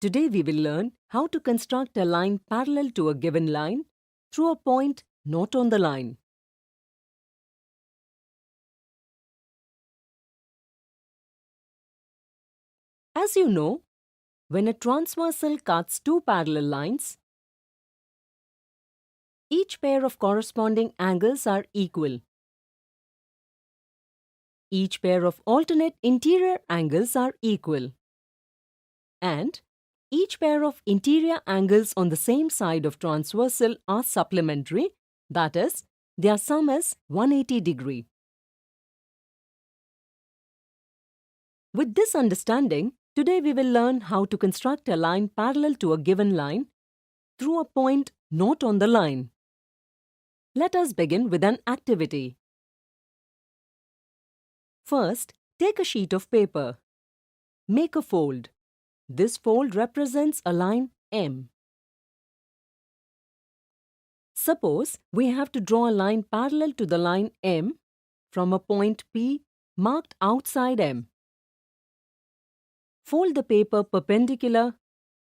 Today we will learn how to construct a line parallel to a given line through a point not on the line. As you know, when a transversal cuts two parallel lines, each pair of corresponding angles are equal. Each pair of alternate interior angles are equal. And each pair of interior angles on the same side of transversal are supplementary, that is, their sum is 180 degree. With this understanding, today we will learn how to construct a line parallel to a given line through a point not on the line. Let us begin with an activity. First, take a sheet of paper. Make a fold. This fold represents a line M. Suppose we have to draw a line parallel to the line M from a point P marked outside M. Fold the paper perpendicular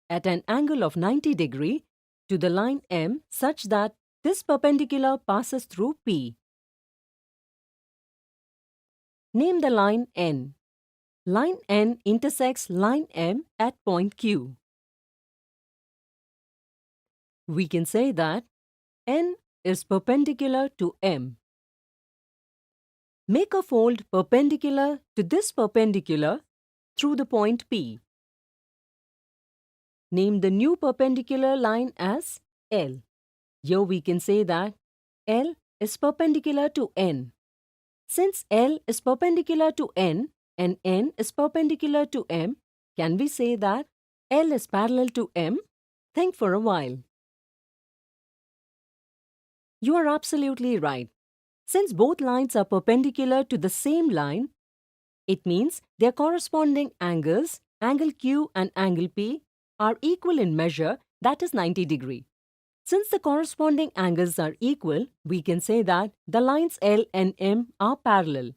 at an angle of 90 degree to the line M such that this perpendicular passes through P. Name the line N. Line N intersects line M at point Q. We can say that N is perpendicular to M. Make a fold perpendicular to this perpendicular through the point P. Name the new perpendicular line as L. Here we can say that L is perpendicular to N. Since L is perpendicular to N and N is perpendicular to M, can we say that L is parallel to M? Think for a while. You are absolutely right. Since both lines are perpendicular to the same line, it means their corresponding angles, angle Q and angle P, are equal in measure, that is 90 degree. Since the corresponding angles are equal, we can say that the lines L and M are parallel.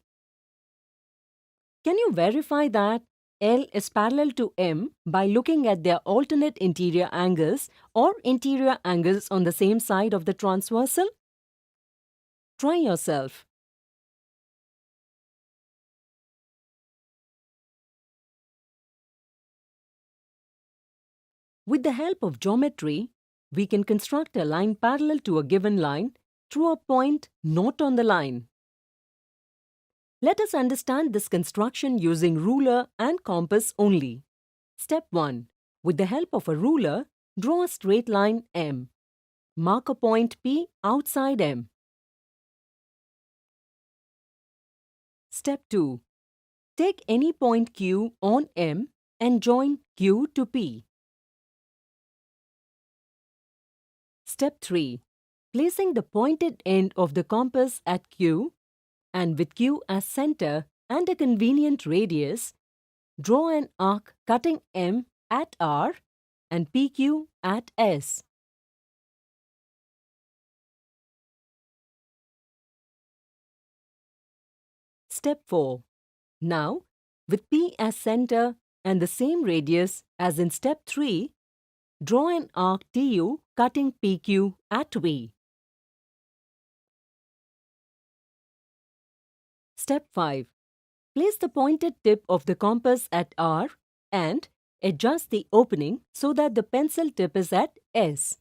Can you verify that L is parallel to M by looking at their alternate interior angles or interior angles on the same side of the transversal? Try yourself. With the help of geometry, we can construct a line parallel to a given line through a point not on the line. Let us understand this construction using ruler and compass only. Step 1. With the help of a ruler, draw a straight line M. Mark a point P outside M. Step 2. Take any point Q on M and join Q to P. Step 3. Placing the pointed end of the compass at Q and with Q as center and a convenient radius, draw an arc cutting M at R and PQ at S. Step 4. Now, with P as center and the same radius as in step 3, draw an arc TU cutting PQ at V. Step 5. Place the pointed tip of the compass at R and adjust the opening so that the pencil tip is at S.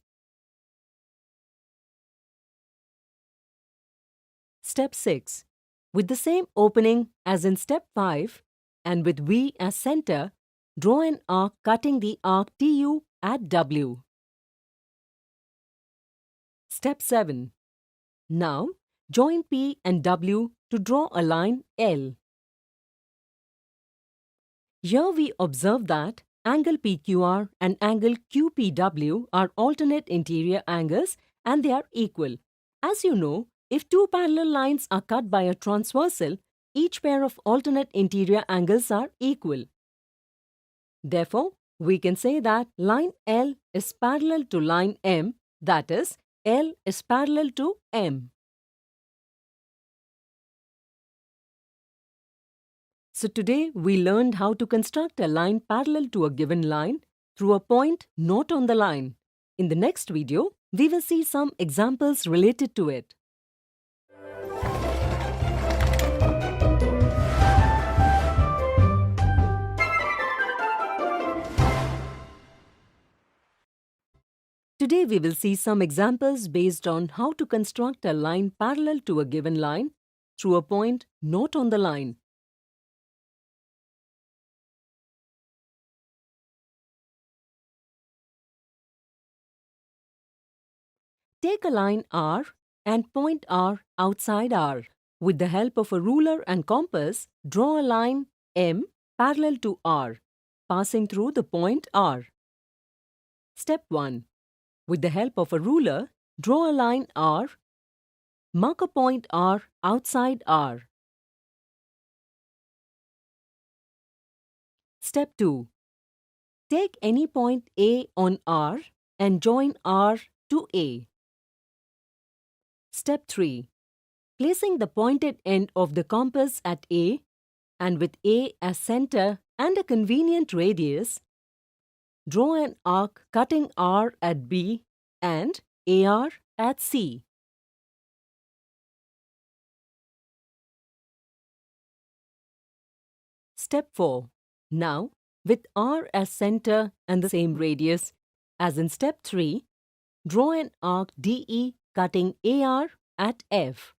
Step 6. With the same opening as in step 5 and with V as center, draw an arc cutting the arc TU at W. Step 7. Now, join P and W to draw a line L. Here we observe that angle PQR and angle QPW are alternate interior angles and they are equal. As you know, if two parallel lines are cut by a transversal, each pair of alternate interior angles are equal. Therefore, we can say that line L is parallel to line M, that is, L is parallel to M. So today we learned how to construct a line parallel to a given line through a point not on the line. In the next video, we will see some examples related to it. Today we will see some examples based on how to construct a line parallel to a given line through a point not on the line. Take a line R and point R outside R. With the help of a ruler and compass, draw a line M parallel to R, passing through the point R. Step 1. With the help of a ruler, draw a line R. Mark a point R outside R. Step 2. Take any point A on R and join R to A. Step 3. Placing the pointed end of the compass at A and with A as center and a convenient radius, draw an arc cutting R at B and AR at C. Step 4. Now, with R as center and the same radius as in Step 3, draw an arc DE cutting AR at F.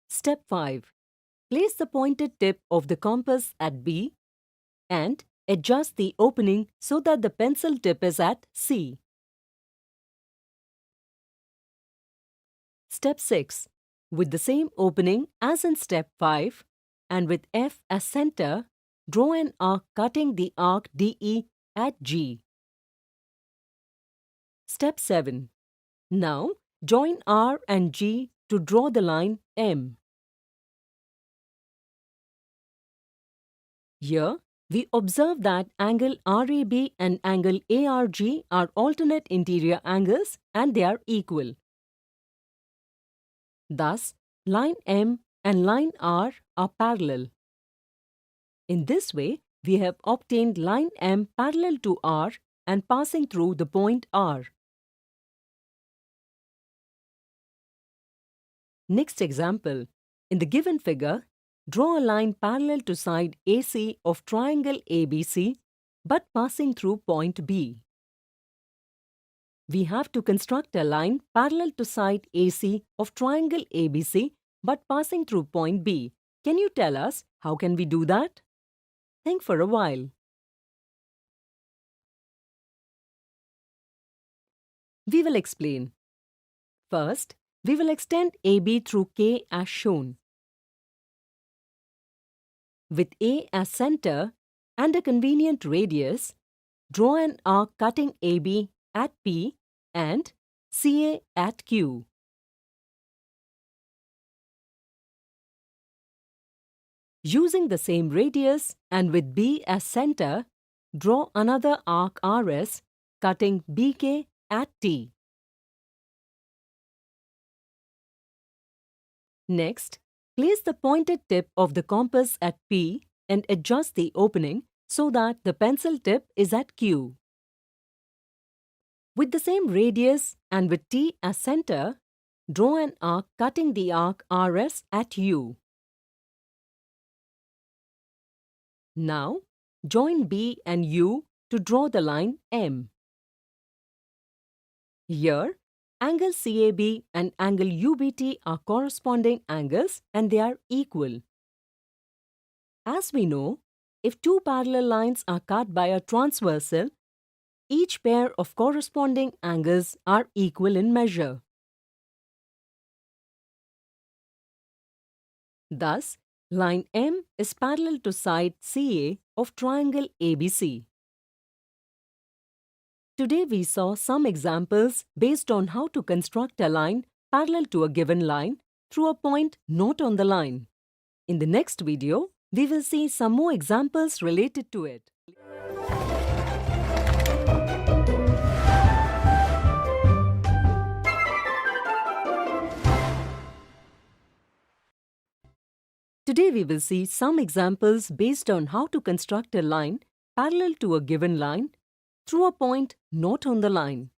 Step 5. Place the pointed tip of the compass at B and adjust the opening so that the pencil tip is at C. Step 6. With the same opening as in Step 5 and with F as center, draw an arc cutting the arc DE at G. Step 7. Now, join R and G to draw the line M. Here, we observe that angle RAB and angle ARG are alternate interior angles and they are equal. Thus, line M and line R are parallel. In this way, we have obtained line M parallel to R and passing through the point R. Next example. In the given figure, draw a line parallel to side AC of triangle ABC but passing through point B. We have to construct a line parallel to side AC of triangle ABC but passing through point B. Can you tell us how can we do that? Think for a while. We will explain. First, we will extend AB through K as shown. With A as center and a convenient radius, draw an arc cutting AB at P and CA at Q. Using the same radius and with B as center, draw another arc RS cutting BK at T. Next, place the pointed tip of the compass at P and adjust the opening so that the pencil tip is at Q. With the same radius and with T as center, draw an arc cutting the arc RS at U. Now, join B and U to draw the line M. Here, angle CAB and angle UBT are corresponding angles and they are equal. As we know, if two parallel lines are cut by a transversal, each pair of corresponding angles are equal in measure. Thus, line M is parallel to side CA of triangle ABC. Today we saw some examples based on how to construct a line parallel to a given line through a point not on the line. In the next video, we will see some more examples related to it. Today we will see some examples based on how to construct a line parallel to a given line through a point not on the line.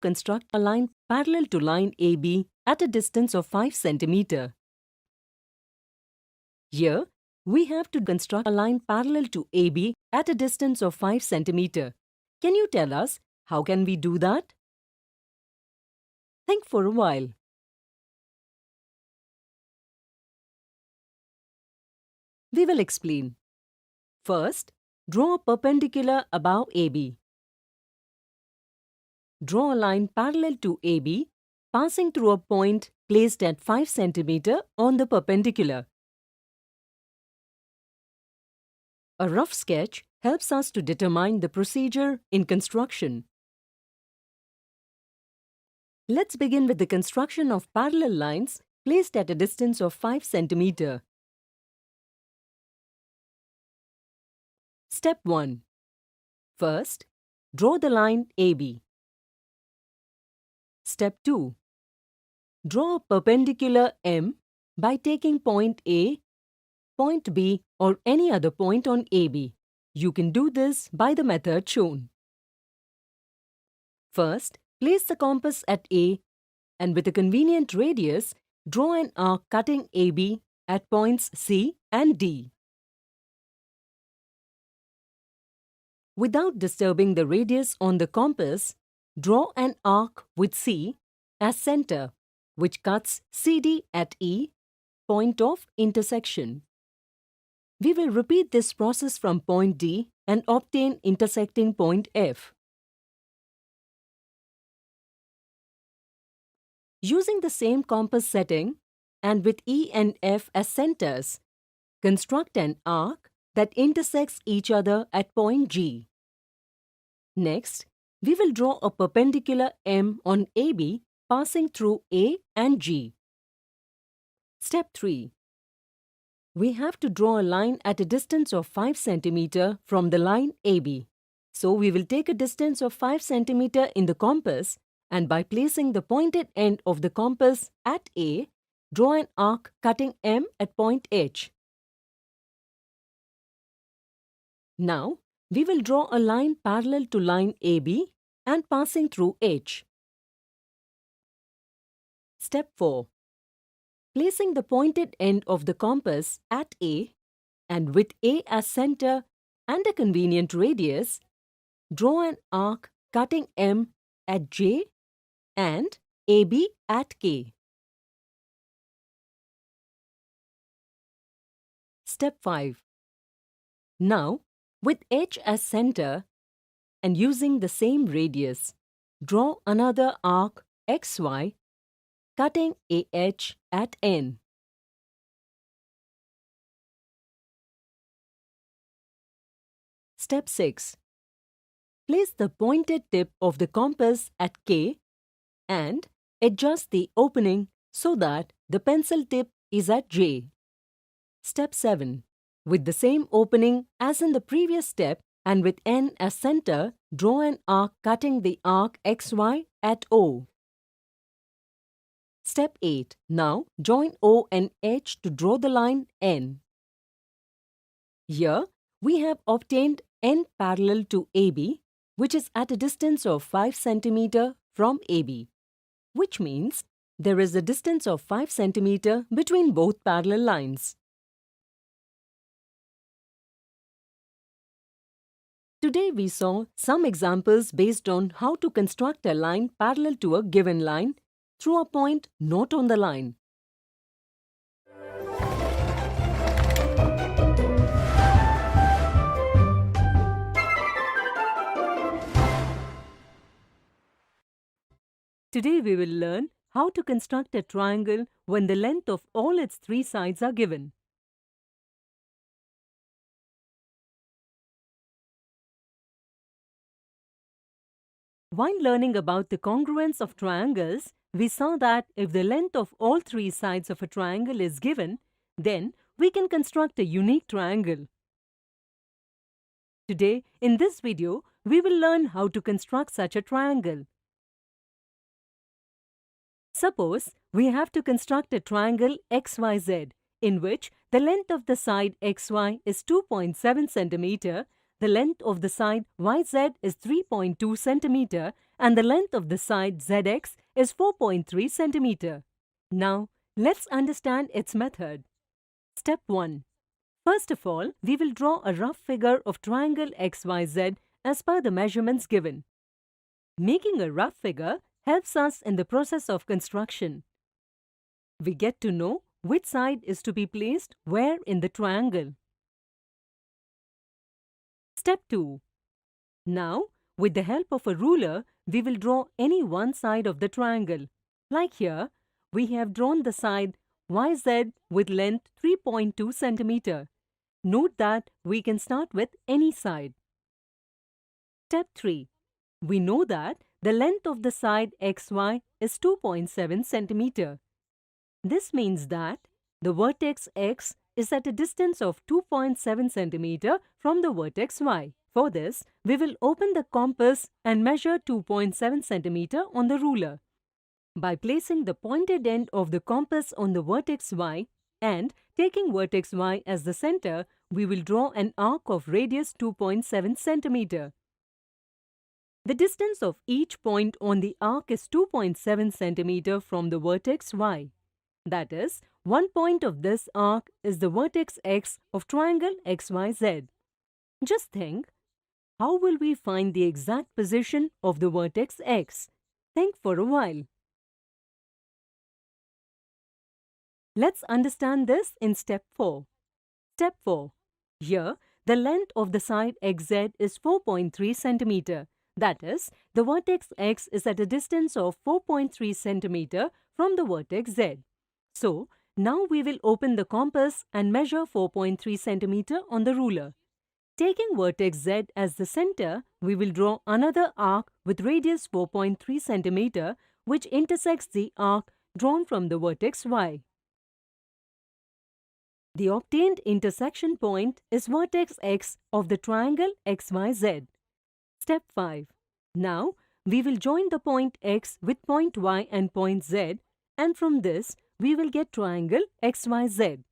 Construct a line parallel to line AB at a distance of 5 cm. Here, we have to construct a line parallel to AB at a distance of 5 cm. Can you tell us how can we do that? Think for a while. We will explain. First, draw a perpendicular above AB. Draw a line parallel to AB, passing through a point placed at 5 cm on the perpendicular. A rough sketch helps us to determine the procedure in construction. Let's begin with the construction of parallel lines placed at a distance of 5 cm. Step 1. First, draw the line AB. Step 2. Draw a perpendicular M by taking point A, point B or any other point on AB. You can do this by the method shown. First, place the compass at A and with a convenient radius, draw an arc cutting AB at points C and D. Without disturbing the radius on the compass, draw an arc with C as center, which cuts CD at E, point of intersection. We will repeat this process from point D and obtain intersecting point F. Using the same compass setting and with E and F as centers, construct an arc that intersects each other at point G. Next, we will draw a perpendicular M on AB passing through A and G. Step 3. We have to draw a line at a distance of 5 cm from the line AB. So we will take a distance of 5 cm in the compass and by placing the pointed end of the compass at A, draw an arc cutting M at point H. Now, we will draw a line parallel to line AB and passing through H. Step 4. Placing the pointed end of the compass at A and with A as center and a convenient radius, draw an arc cutting M at J and AB at K. Step 5. Now, with H as center and using the same radius, draw another arc XY cutting AH at N. Step 6. Place the pointed tip of the compass at K and adjust the opening so that the pencil tip is at J. Step 7. With the same opening as in the previous step and with N as center, draw an arc cutting the arc XY at O. Step 8. Now, join O and H to draw the line N. Here, we have obtained N parallel to AB, which is at a distance of 5 cm from AB, which means there is a distance of 5 cm between both parallel lines. Today we saw some examples based on how to construct a line parallel to a given line through a point not on the line. Today we will learn how to construct a triangle when the length of all its 3 sides are given. While learning about the congruence of triangles, we saw that if the length of all 3 sides of a triangle is given, then we can construct a unique triangle. Today, in this video, we will learn how to construct such a triangle. Suppose we have to construct a triangle XYZ in which the length of the side XY is 2.7 cm, the length of the side YZ is 3.2 cm, and the length of the side ZX is 4.3 cm. Now, let's understand its method. Step 1. First of all, we will draw a rough figure of triangle XYZ as per the measurements given. Making a rough figure helps us in the process of construction. We get to know which side is to be placed where in the triangle. Step 2. Now, with the help of a ruler, we will draw any one side of the triangle. Like here, we have drawn the side YZ with length 3.2 cm. Note that we can start with any side. Step 3. We know that the length of the side XY is 2.7 cm. This means that the vertex X is at a distance of 2.7 cm from the vertex Y. For this, we will open the compass and measure 2.7 cm on the ruler. By placing the pointed end of the compass on the vertex Y and taking vertex Y as the center, we will draw an arc of radius 2.7 cm. The distance of each point on the arc is 2.7 cm from the vertex Y. That is, one point of this arc is the vertex X of triangle XYZ. Just think, how will we find the exact position of the vertex X? Think for a while. Let's understand this in step 4. Step 4. Here, the length of the side XZ is 4.3 cm. That is, the vertex X is at a distance of 4.3 cm from the vertex Z. So, now we will open the compass and measure 4.3 cm on the ruler. Taking vertex Z as the center, we will draw another arc with radius 4.3 cm which intersects the arc drawn from the vertex Y. The obtained intersection point is vertex X of the triangle XYZ. Step 5. Now, we will join the point X with point Y and point Z, and from this, we will get triangle XYZ.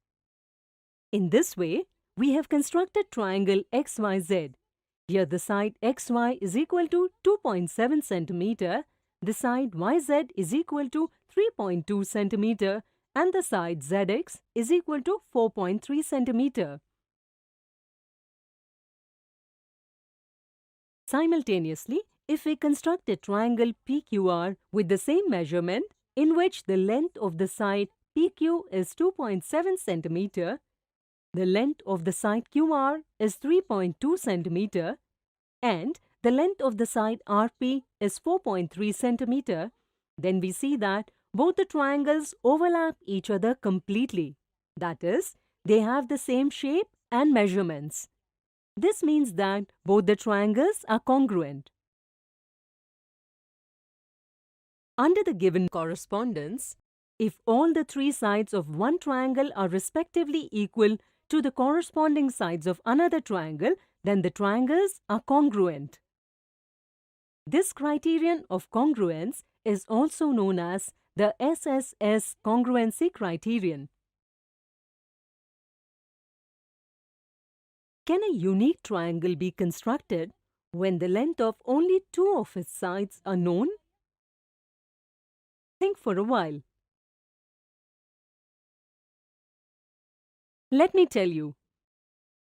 In this way, we have constructed triangle XYZ. Here the side XY is equal to 2.7 cm, the side YZ is equal to 3.2 cm, and the side ZX is equal to 4.3 cm. Simultaneously, if we construct a triangle PQR with the same measurement, in which the length of the side PQ is 2.7 cm, the length of the side QR is 3.2 cm, and the length of the side RP is 4.3 cm, then we see that both the triangles overlap each other completely. That is, they have the same shape and measurements. This means that both the triangles are congruent. Under the given correspondence, if all the three sides of one triangle are respectively equal to the corresponding sides of another triangle, then the triangles are congruent. This criterion of congruence is also known as the SSS congruency criterion. Can a unique triangle be constructed when the length of only two of its sides are known? Think for a while. Let me tell you.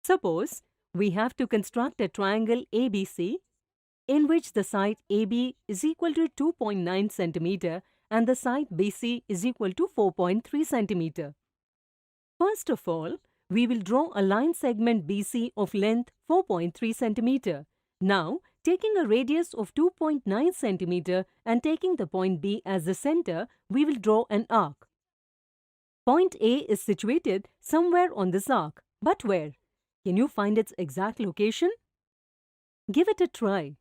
Suppose we have to construct a triangle ABC in which the side AB is equal to 2.9 cm and the side BC is equal to 4.3 cm. First of all, we will draw a line segment BC of length 4.3 cm. Now, taking a radius of 2.9 cm and taking the point B as the center, we will draw an arc. Point A is situated somewhere on this arc. But where? Can you find its exact location? Give it a try.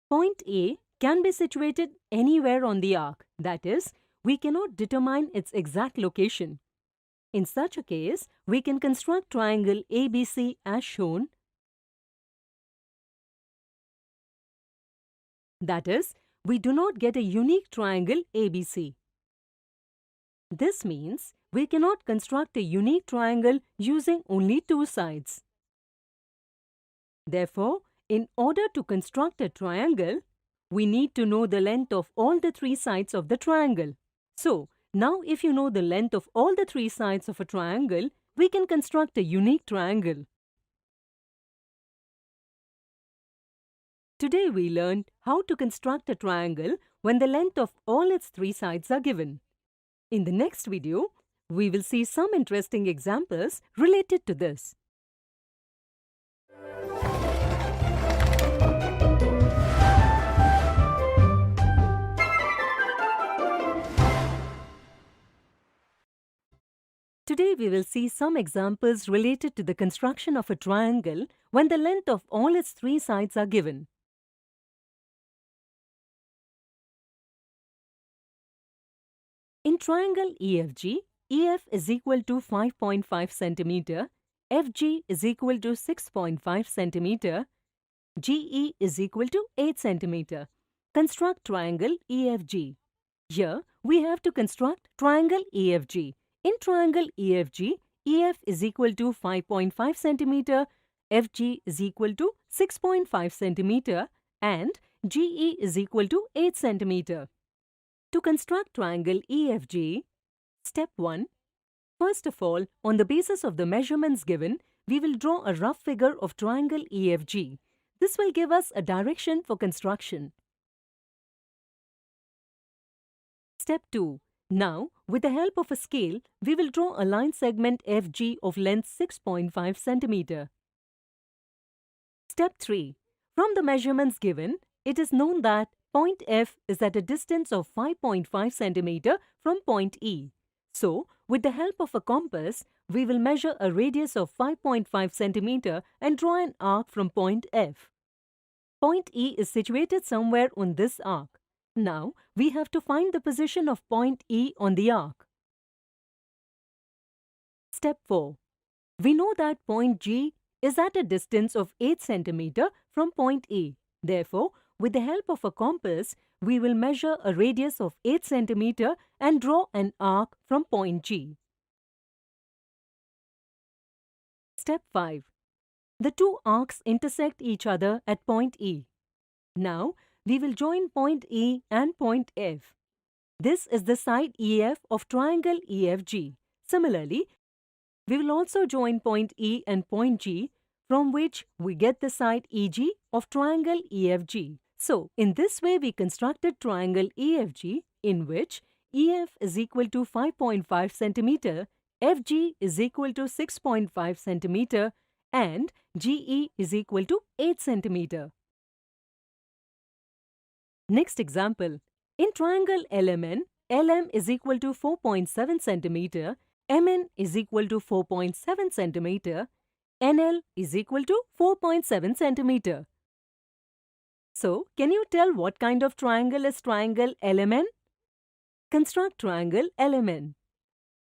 Point A can be situated anywhere on the arc. That is, we cannot determine its exact location. In such a case, we can construct triangle ABC as shown That is, we do not get a unique triangle ABC. This means we cannot construct a unique triangle using only two sides. Therefore, in order to construct a triangle, we need to know the length of all the three sides of the triangle. So, now if you know the length of all the three sides of a triangle, we can construct a unique triangle. Today we learned how to construct a triangle when the length of all its three sides are given. In the next video, we will see some interesting examples related to this. Today we will see some examples related to the construction of a triangle when the length of all its three sides are given. In triangle EFG, EF is equal to 5.5 cm, FG is equal to 6.5 cm, GE is equal to 8 cm. Construct triangle EFG. Here we have to construct triangle EFG. In triangle EFG, EF is equal to 5.5 cm, FG is equal to 6.5 cm and GE is equal to 8 cm. To construct triangle EFG, Step 1. First of all, on the basis of the measurements given, we will draw a rough figure of triangle EFG. This will give us a direction for construction. Step 2. Now, with the help of a scale, we will draw a line segment FG of length 6.5 cm. Step 3. From the measurements given, it is known that point F is at a distance of 5.5 cm from point E. So, with the help of a compass, we will measure a radius of 5.5 cm and draw an arc from point F. Point E is situated somewhere on this arc. Now, we have to find the position of point E on the arc. Step 4. We know that point G is at a distance of 8 cm from point E. Therefore, with the help of a compass, we will measure a radius of 8 cm and draw an arc from point G. Step 5. The two arcs intersect each other at point E. Now, we will join point E and point F. This is the side EF of triangle EFG. Similarly, we will also join point E and point G, from which we get the side EG of triangle EFG. So, in this way we constructed triangle EFG, in which EF is equal to 5.5 cm, FG is equal to 6.5 cm and GE is equal to 8 cm. Next example. In triangle LMN, LM is equal to 4.7 cm, MN is equal to 4.7 cm, NL is equal to 4.7 cm. So, can you tell what kind of triangle is triangle LMN? Construct triangle LMN.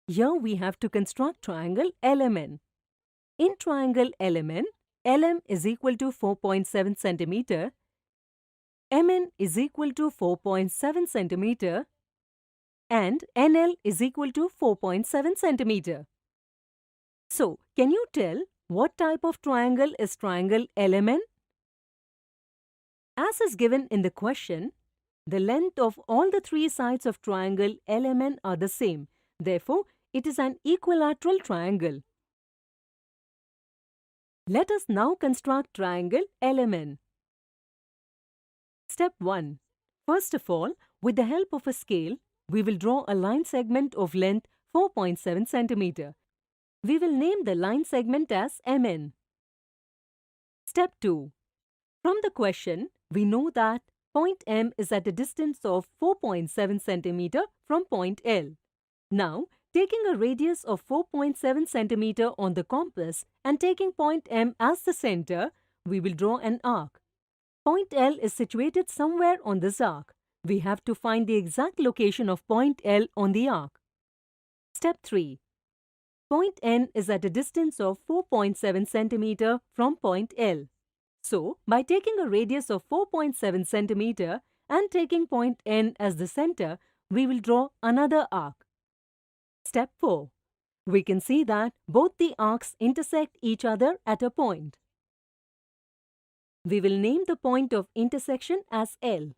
Here we have to construct triangle LMN. In triangle LMN, LM is equal to 4.7 cm, MN is equal to 4.7 cm and NL is equal to 4.7 cm. So, can you tell what type of triangle is triangle LMN? As is given in the question, the length of all the three sides of triangle LMN are the same. Therefore, it is an equilateral triangle. Let us now construct triangle LMN. Step 1. First of all, with the help of a scale, we will draw a line segment of length 4.7 cm. We will name the line segment as MN. Step 2. From the question, we know that point M is at a distance of 4.7 cm from point L. Now, taking a radius of 4.7 cm on the compass and taking point M as the center, we will draw an arc. Point L is situated somewhere on this arc. We have to find the exact location of point L on the arc. Step 3. Point N is at a distance of 4.7 cm from point L. So, by taking a radius of 4.7 centimeter and taking point N as the center, we will draw another arc. Step 4. We can see that both the arcs intersect each other at a point. We will name the point of intersection as L.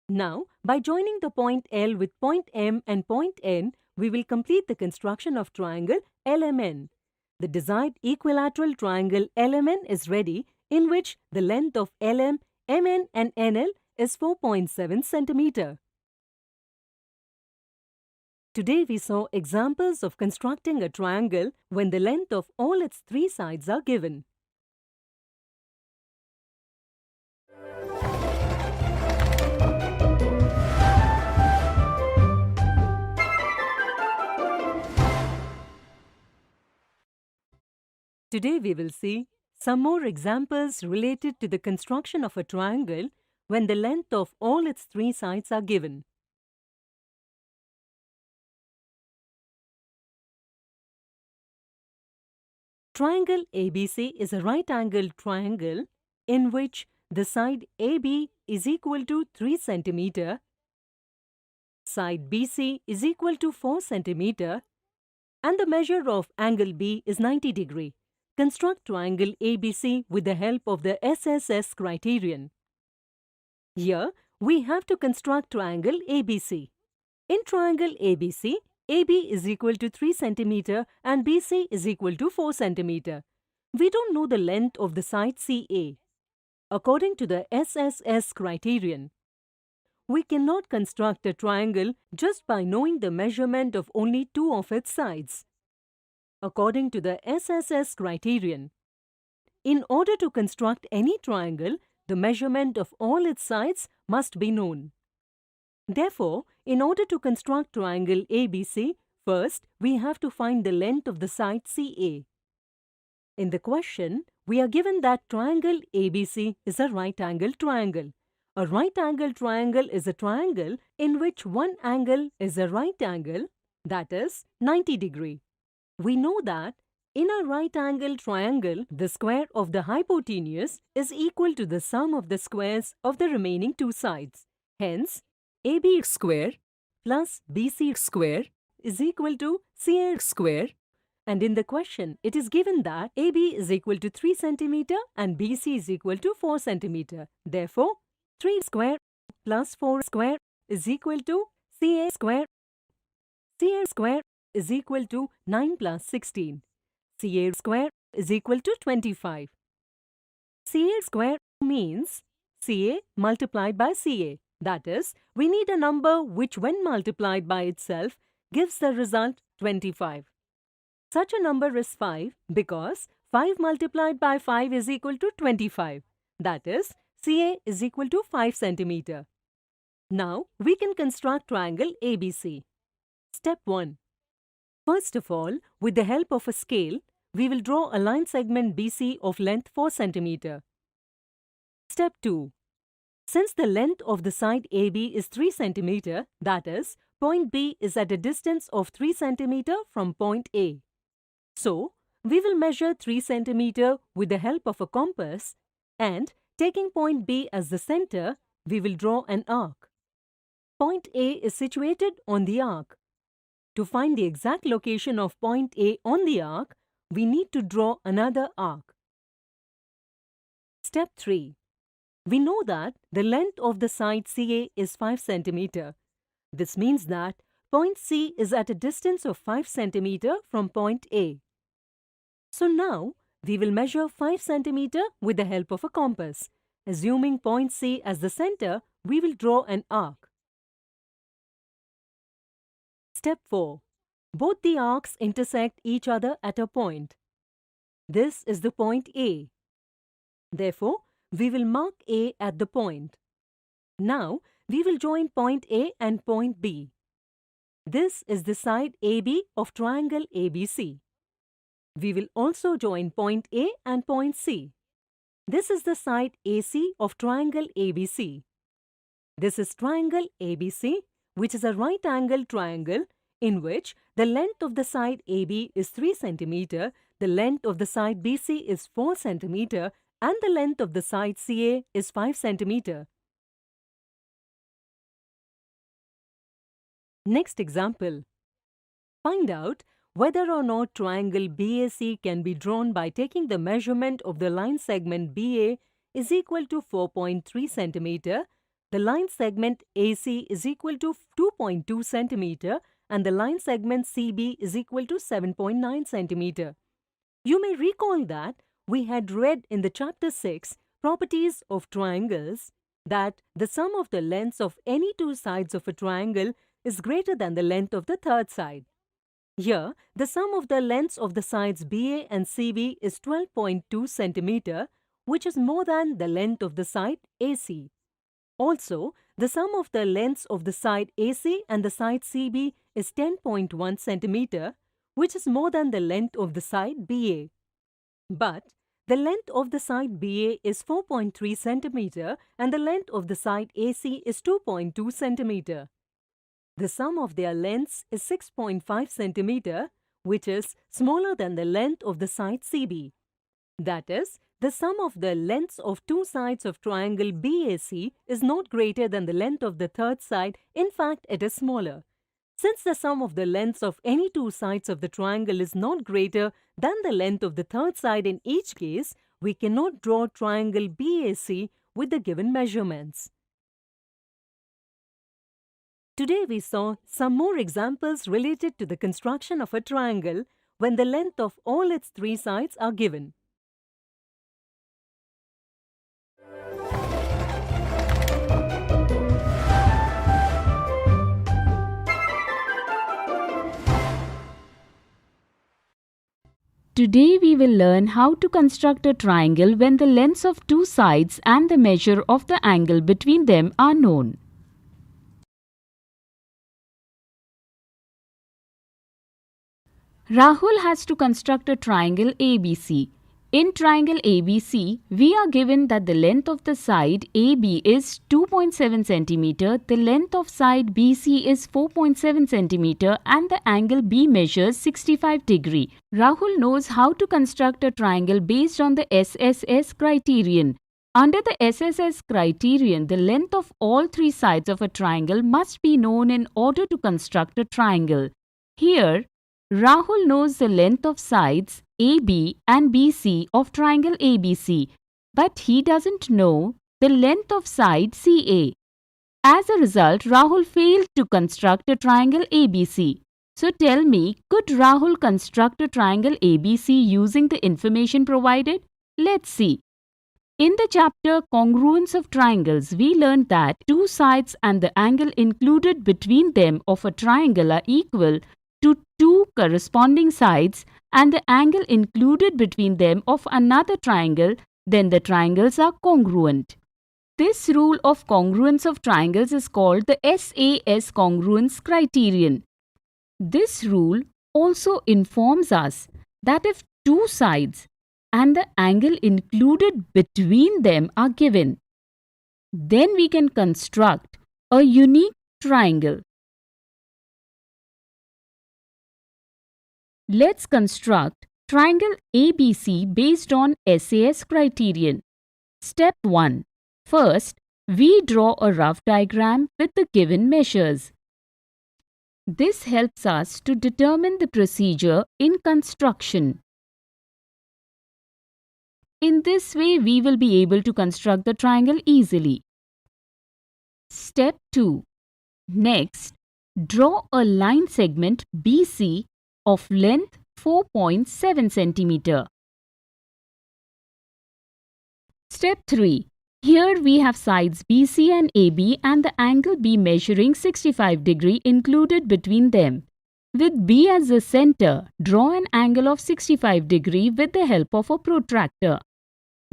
Now, by joining the point L with point M and point N, we will complete the construction of triangle LMN. The desired equilateral triangle LMN is ready, in which the length of LM, MN and NL is 4.7 centimeter. Today we saw examples of constructing a triangle when the length of all its three sides are given. Today we will see some more examples related to the construction of a triangle when the length of all its three sides are given. Triangle ABC is a right-angled triangle in which the side AB is equal to 3 centimeter, side BC is equal to 4 centimeter, and the measure of angle B is 90 degree. Construct triangle ABC with the help of the SSS criterion. Here, we have to construct triangle ABC. In triangle ABC, AB is equal to 3 centimeter and BC is equal to 4 centimeter. We don't know the length of the side CA. According to the SSS criterion, we cannot construct a triangle just by knowing the measurement of only two of its sides. According to the SSS criterion, in order to construct any triangle, the measurement of all its sides must be known. Therefore, in order to construct triangle ABC, first we have to find the length of the side CA. In the question, we are given that triangle ABC is a right-angled triangle. A right-angled triangle is a triangle in which one angle is a right angle, that is 90 degree. We know that in a right-angled triangle, the square of the hypotenuse is equal to the sum of the squares of the remaining two sides. Hence, AB square plus BC square is equal to CA square. And in the question, it is given that AB is equal to 3 centimeter and BC is equal to 4 centimeter. Therefore, 3 square plus 4 square is equal to CA square. CA square is equal to 9 plus 16. CA square is equal to 25. CA square means CA multiplied by CA. That is, we need a number which when multiplied by itself gives the result 25. Such a number is 5 because 5 multiplied by 5 is equal to 25. That is, CA is equal to 5 centimeter. Now, we can construct triangle ABC. Step 1. First of all, with the help of a scale, we will draw a line segment BC of length 4 centimeter. Step 2. Since the length of the side AB is 3 centimeter, that is, point B is at a distance of 3 centimeter from point A. So, we will measure 3 centimeter with the help of a compass and, taking point B as the center, we will draw an arc. Point A is situated on the arc. To find the exact location of point A on the arc, we need to draw another arc. Step 3. We know that the length of the side CA is 5 centimeter. This means that point C is at a distance of 5 centimeter from point A. So now, we will measure 5 centimeter with the help of a compass. Assuming point C as the center, we will draw an arc. Step 4. Both the arcs intersect each other at a point. This is the point A. Therefore, we will mark A at the point. Now, we will join point A and point B. This is the side AB of triangle ABC. We will also join point A and point C. This is the side AC of triangle ABC. This is triangle ABC, which is a right-angled triangle in which the length of the side AB is 3 centimeter, the length of the side BC is 4 centimeter, and the length of the side CA is 5 cm. Next example. Find out whether or not triangle BAC can be drawn by taking the measurement of the line segment BA is equal to 4.3 cm, the line segment AC is equal to 2.2 cm, and the line segment CB is equal to 7.9 cm. You may recall that we had read in the chapter 6, Properties of Triangles, that the sum of the lengths of any two sides of a triangle is greater than the length of the third side. Here, the sum of the lengths of the sides BA and CB is 12.2 cm, which is more than the length of the side AC. Also, the sum of the lengths of the side AC and the side CB is 10.1 cm, which is more than the length of the side BA. But the length of the side BA is 4.3 cm and the length of the side AC is 2.2 cm. The sum of their lengths is 6.5 cm, which is smaller than the length of the side CB. That is, the sum of the lengths of two sides of triangle BAC is not greater than the length of the third side. In fact, it is smaller. Since the sum of the lengths of any two sides of the triangle is not greater than the length of the third side in each case, we cannot draw triangle BAC with the given measurements. Today we saw some more examples related to the construction of a triangle when the length of all its three sides are given. Today we will learn how to construct a triangle when the lengths of two sides and the measure of the angle between them are known. Rahul has to construct a triangle ABC. In triangle ABC, we are given that the length of the side AB is 2.7 cm, the length of side BC is 4.7 cm and the angle B measures 65 degree. Rahul knows how to construct a triangle based on the SSS criterion. Under the SSS criterion, the length of all three sides of a triangle must be known in order to construct a triangle. Here, Rahul knows the length of sides AB and BC of triangle ABC, but he doesn't know the length of side CA. As a result, Rahul failed to construct a triangle ABC. So tell me, could Rahul construct a triangle ABC using the information provided? Let's see. In the chapter Congruence of Triangles, we learned that two sides and the angle included between them of a triangle are equal to two corresponding sides and the angle included between them of another triangle, then the triangles are congruent. This rule of congruence of triangles is called the SAS congruence criterion. This rule also informs us that if two sides and the angle included between them are given, then we can construct a unique triangle. Let's construct triangle ABC based on SAS criterion. Step 1. First, we draw a rough diagram with the given measures. This helps us to determine the procedure in construction. In this way, we will be able to construct the triangle easily. Step 2. Next, draw a line segment BC of length 4.7 cm. Step 3. Here we have sides BC and AB and the angle B measuring 65 degree included between them. With B as the center, draw an angle of 65 degree with the help of a protractor.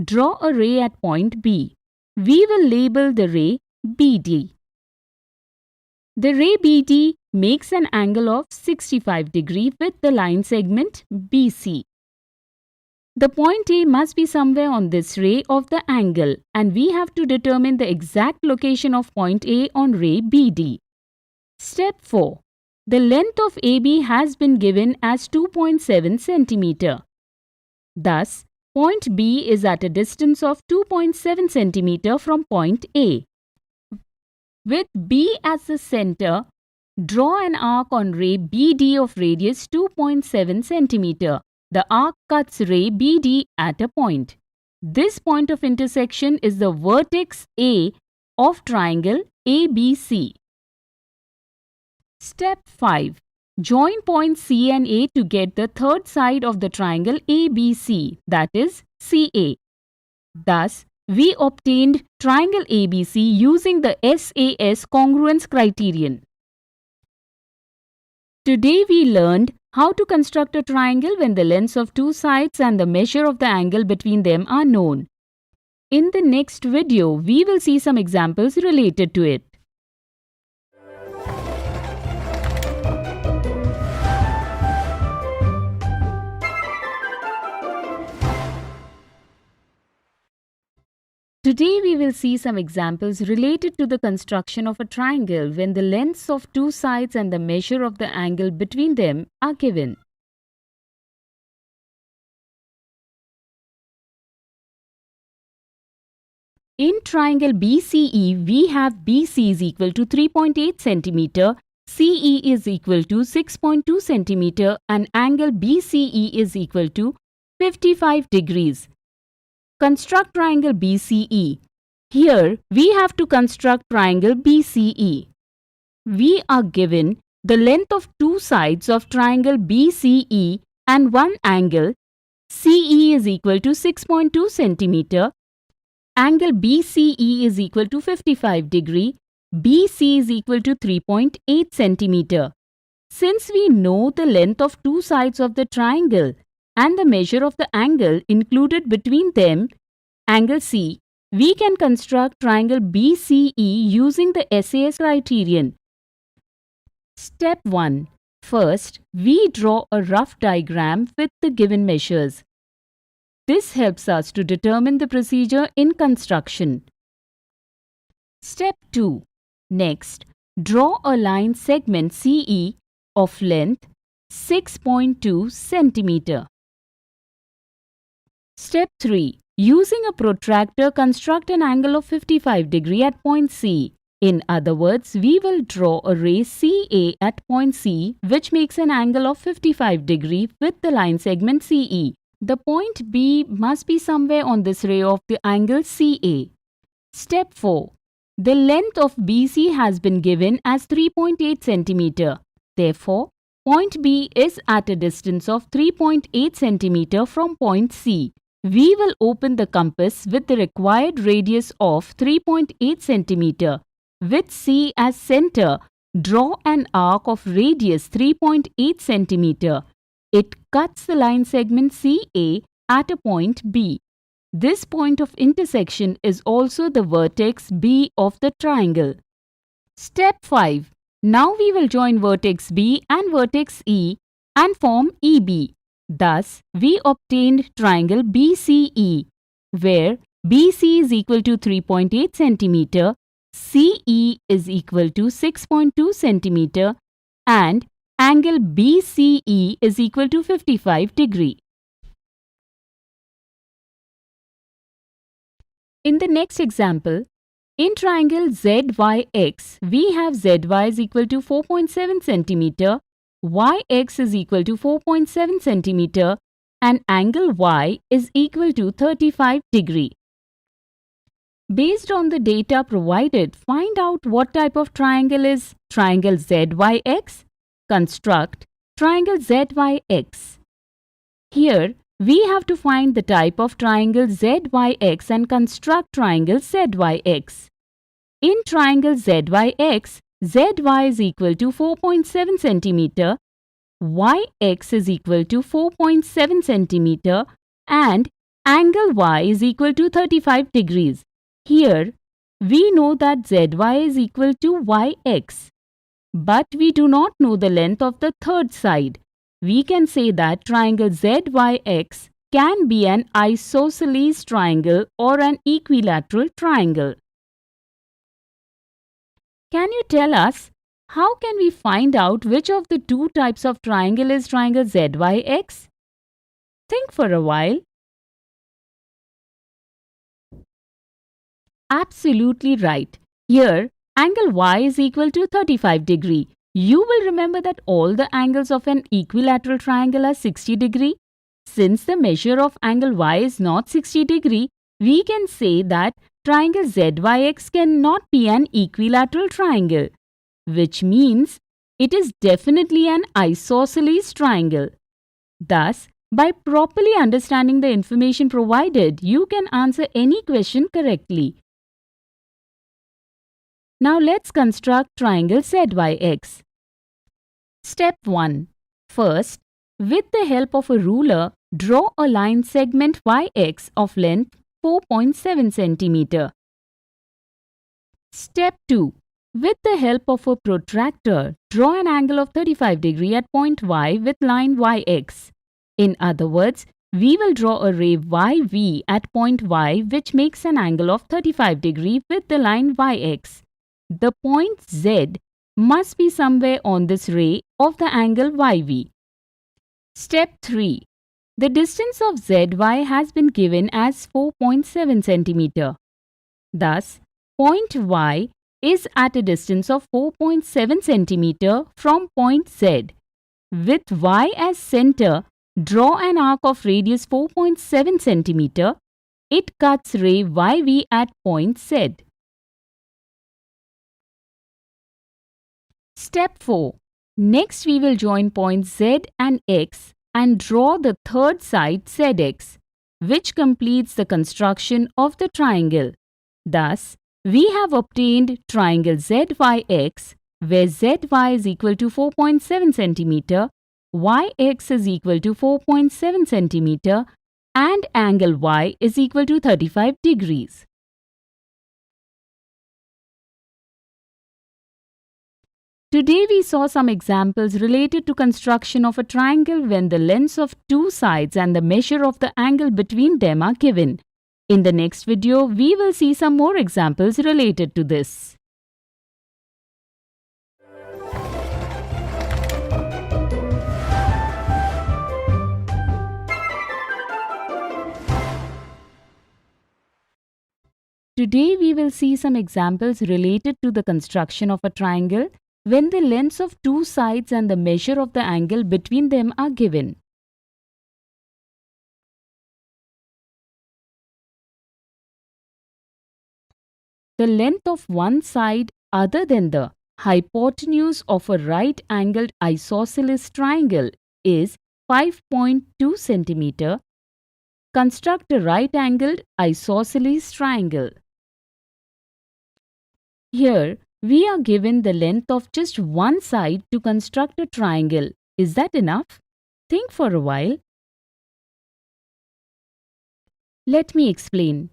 Draw a ray at point B. We will label the ray BD. The ray BD makes an angle of 65 degree with the line segment BC. The point A must be somewhere on this ray of the angle and we have to determine the exact location of point A on ray BD. Step 4. The length of AB has been given as 2.7 cm. Thus, Point B is at a distance of 2.7 cm from point A. With B as the center, draw an arc on ray BD of radius 2.7 cm. The arc cuts ray BD at a point. This point of intersection is the vertex A of triangle ABC. Step 5. Join points C and A to get the third side of the triangle ABC, that is CA. Thus, we obtained triangle ABC using the SAS congruence criterion. Today we learned how to construct a triangle when the lengths of two sides and the measure of the angle between them are known. In the next video, we will see some examples related to it. Today we will see some examples related to the construction of a triangle when the lengths of two sides and the measure of the angle between them are given. In triangle BCE, we have BC is equal to 3.8 cm, CE is equal to 6.2 cm and angle BCE is equal to 55 degrees. Construct triangle BCE. Here, we have to construct triangle BCE. We are given the length of two sides of triangle BCE and one angle. CE is equal to 6.2 cm. Angle BCE is equal to 55 degree. BC is equal to 3.8 cm. Since we know the length of two sides of the triangle and the measure of the angle included between them, angle C, we can construct triangle BCE using the SAS criterion. Step 1. First, we draw a rough diagram with the given measures. This helps us to determine the procedure in construction. Step 2. Next, draw a line segment CE of length 6.2 cm. Step 3. Using a protractor, construct an angle of 55 degree at point C. In other words, we will draw a ray CA at point C which makes an angle of 55 degree with the line segment CE. The point B must be somewhere on this ray of the angle CA. Step 4. The length of BC has been given as 3.8 cm. Therefore, point B is at a distance of 3.8 cm from point C. We will open the compass with the required radius of 3.8 cm. With C as center, draw an arc of radius 3.8 cm. It cuts the line segment CA at a point B. This point of intersection is also the vertex B of the triangle. Step 5. Now we will join vertex B and vertex E and form EB. Thus, we obtained triangle BCE, where BC is equal to 3.8 cm, CE is equal to 6.2 cm, and angle BCE is equal to 55 degree. In the next example, in triangle ZYX, we have ZY is equal to 4.7 cm, YX is equal to 4.7 cm and angle Y is equal to 35 degree. Based on the data provided, find out what type of triangle is triangle ZYX. Construct triangle ZYX. Here, we have to find the type of triangle ZYX and construct triangle ZYX. In triangle ZYX, ZY is equal to 4.7 cm, YX is equal to 4.7 cm and angle Y is equal to 35 degrees. Here, we know that ZY is equal to YX, but we do not know the length of the third side. We can say that triangle ZYX can be an isosceles triangle or an equilateral triangle. Can you tell us how can we find out which of the two types of triangle is triangle ZYX? Think for a while. Absolutely right. Here, angle y is equal to 35 degree. You will remember that all the angles of an equilateral triangle are 60 degree. Since the measure of angle y is not 60 degree, we can say that triangle ZYX cannot be an equilateral triangle, which means it is definitely an isosceles triangle. Thus, by properly understanding the information provided, you can answer any question correctly. Now let's construct triangle ZYX. Step 1. First, with the help of a ruler, draw a line segment YX of length 4.7 cm. Step 2. With the help of a protractor, draw an angle of 35 degree at point Y with line YX. In other words, we will draw a ray YV at point Y which makes an angle of 35 degree with the line YX. The point Z must be somewhere on this ray of the angle YV. Step 3. The distance of ZY has been given as 4.7 cm. Thus, point Y is at a distance of 4.7 cm from point Z. With Y as center, draw an arc of radius 4.7 cm. It cuts ray YV at point Z. Step 4. Next we will join points Z and X and draw the third side ZX, which completes the construction of the triangle. Thus, we have obtained triangle ZYX, where ZY is equal to 4.7 cm, YX is equal to 4.7 cm, and angle Y is equal to 35 degrees. Today we saw some examples related to construction of a triangle when the lengths of two sides and the measure of the angle between them are given. In the next video, we will see some more examples related to this. Today we will see some examples related to the construction of a triangle when the lengths of two sides and the measure of the angle between them are given. The length of one side other than the hypotenuse of a right-angled isosceles triangle is 5.2 cm. Construct a right-angled isosceles triangle. Here, we are given the length of just one side to construct a triangle. Is that enough? Think for a while. Let me explain.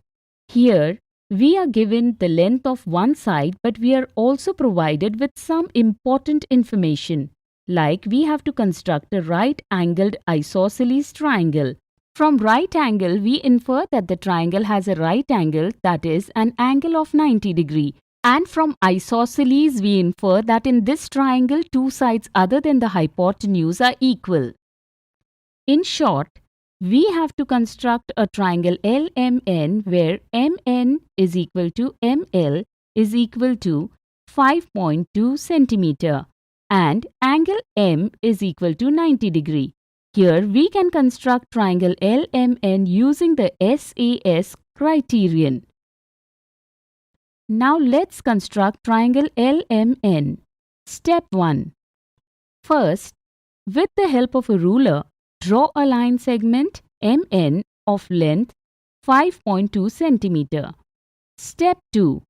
Here, we are given the length of one side, but we are also provided with some important information. Like we have to construct a right-angled isosceles triangle. From right angle, we infer that the triangle has a right angle, that is, an angle of 90 degree. And from isosceles, we infer that in this triangle, two sides other than the hypotenuse are equal. In short, we have to construct a triangle LMN where MN is equal to ML is equal to 5.2 cm and angle M is equal to 90 degree. Here we can construct triangle LMN using the SAS criterion. Now let's construct triangle LMN. Step 1. First, with the help of a ruler, draw a line segment MN of length 5.2 cm. Step 2.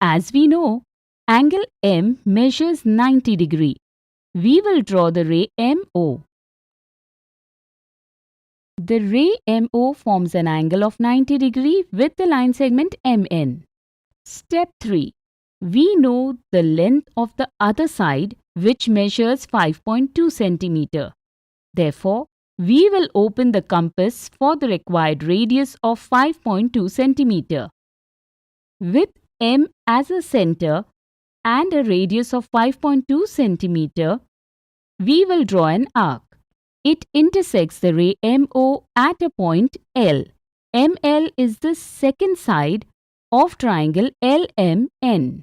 As we know, angle M measures 90 degree. We will draw the ray MO. The ray MO forms an angle of 90 degree with the line segment MN. Step 3. We know the length of the other side, which measures 5.2 cm. Therefore, we will open the compass for the required radius of 5.2 cm. With M as a center and a radius of 5.2 cm, we will draw an arc. It intersects the ray MO at a point L. ML is the second side of triangle LMN.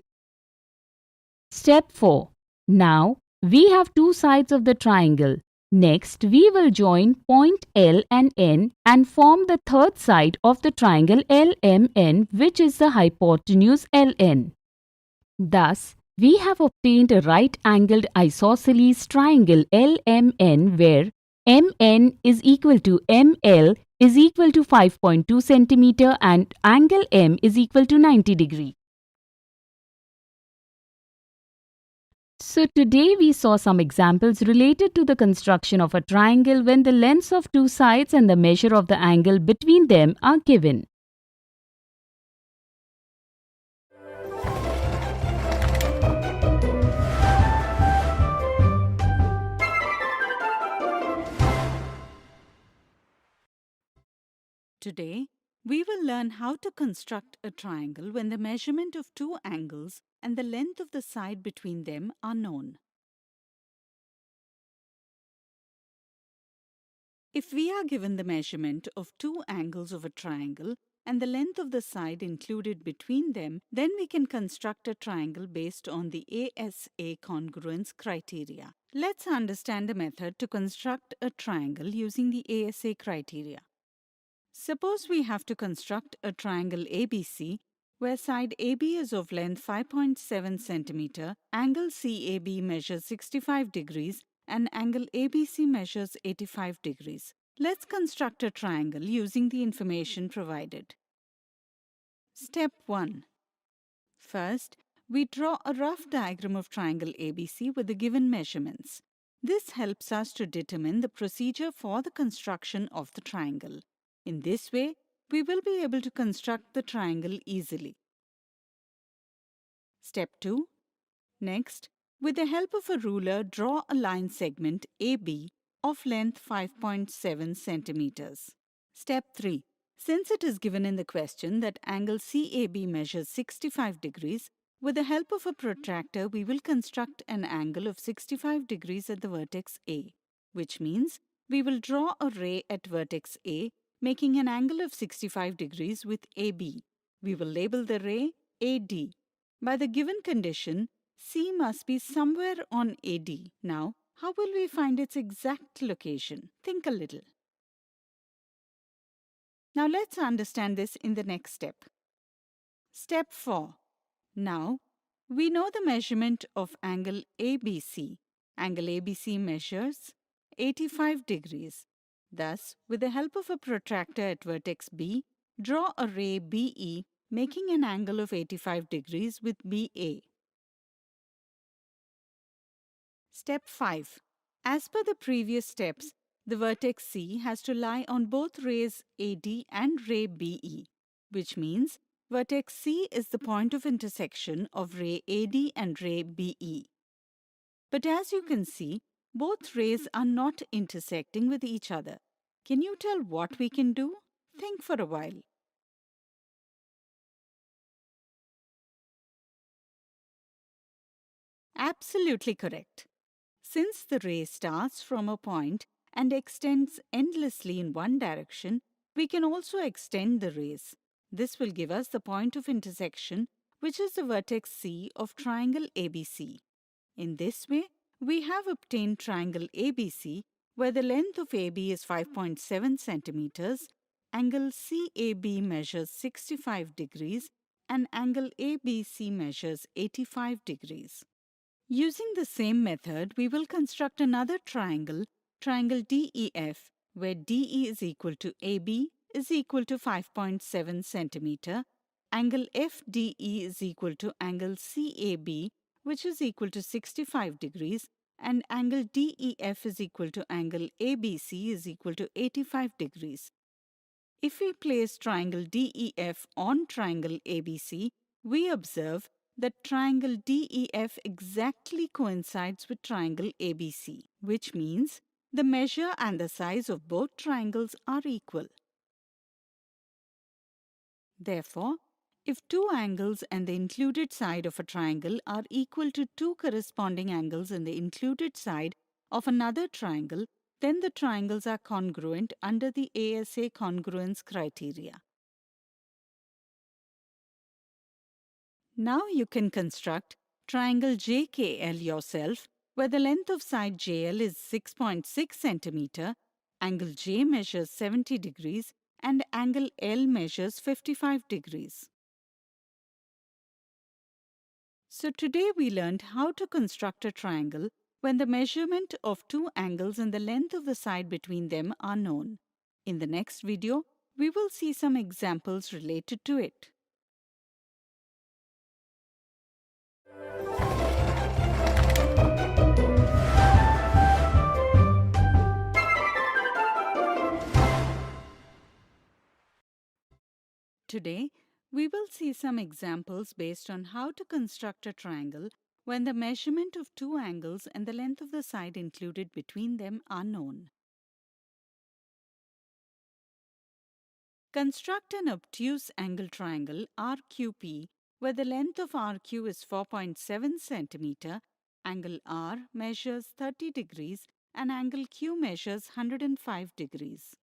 Step 4. Now, we have two sides of the triangle. Next, we will join point L and N and form the third side of the triangle LMN, which is the hypotenuse LN. Thus, we have obtained a right-angled isosceles triangle LMN where MN is equal to ML is equal to 5.2 cm and angle M is equal to 90 degree. So today we saw some examples related to the construction of a triangle when the lengths of two sides and the measure of the angle between them are given. Today, we will learn how to construct a triangle when the measurement of two angles and the length of the side between them are known. If we are given the measurement of two angles of a triangle and the length of the side included between them, then we can construct a triangle based on the ASA congruence criteria. Let's understand a method to construct a triangle using the ASA criteria. Suppose we have to construct a triangle ABC where side AB is of length 5.7 cm, angle CAB measures 65 degrees and angle ABC measures 85 degrees. Let's construct a triangle using the information provided. Step 1. First, we draw a rough diagram of triangle ABC with the given measurements. This helps us to determine the procedure for the construction of the triangle. In this way, we will be able to construct the triangle easily. Step 2. Next, with the help of a ruler, draw a line segment AB of length 5.7 centimeters. Step 3. Since it is given in the question that angle CAB measures 65 degrees, with the help of a protractor, we will construct an angle of 65 degrees at the vertex A, which means we will draw a ray at vertex A, making an angle of 65 degrees with AB. We will label the ray AD. By the given condition, C must be somewhere on AD. Now, how will we find its exact location? Think a little. Now let's understand this in the next step. Step 4. Now, we know the measurement of angle ABC. Angle ABC measures 85 degrees. Thus, with the help of a protractor at vertex B, draw a ray BE making an angle of 85 degrees with BA. Step 5. As per the previous steps, the vertex C has to lie on both rays AD and ray BE, which means vertex C is the point of intersection of ray AD and ray BE. But as you can see, both rays are not intersecting with each other. Can you tell what we can do? Think for a while. Absolutely correct. Since the ray starts from a point and extends endlessly in one direction, we can also extend the rays. This will give us the point of intersection, which is the vertex C of triangle ABC. In this way, we have obtained triangle ABC, where the length of AB is 5.7 centimeters, angle CAB measures 65 degrees, and angle ABC measures 85 degrees. Using the same method, we will construct another triangle, triangle DEF, where DE is equal to AB is equal to 5.7 centimeter, angle FDE is equal to angle CAB, which is equal to 65 degrees, and angle DEF is equal to angle ABC is equal to 85 degrees. If we place triangle DEF on triangle ABC, we observe that triangle DEF exactly coincides with triangle ABC, which means the measure and the size of both triangles are equal. Therefore, if two angles and the included side of a triangle are equal to two corresponding angles in the included side of another triangle, then the triangles are congruent under the ASA congruence criteria. Now you can construct triangle JKL yourself, where the length of side JL is 6.6 centimeter, angle J measures 70 degrees, and angle L measures 55 degrees. So today we learned how to construct a triangle when the measurement of two angles and the length of the side between them are known. In the next video, we will see some examples related to it. Today, we will see some examples based on how to construct a triangle when the measurement of two angles and the length of the side included between them are known. Construct an obtuse angle triangle RQP where the length of RQ is 4.7 centimeter, angle R measures 30 degrees and angle Q measures 105 degrees.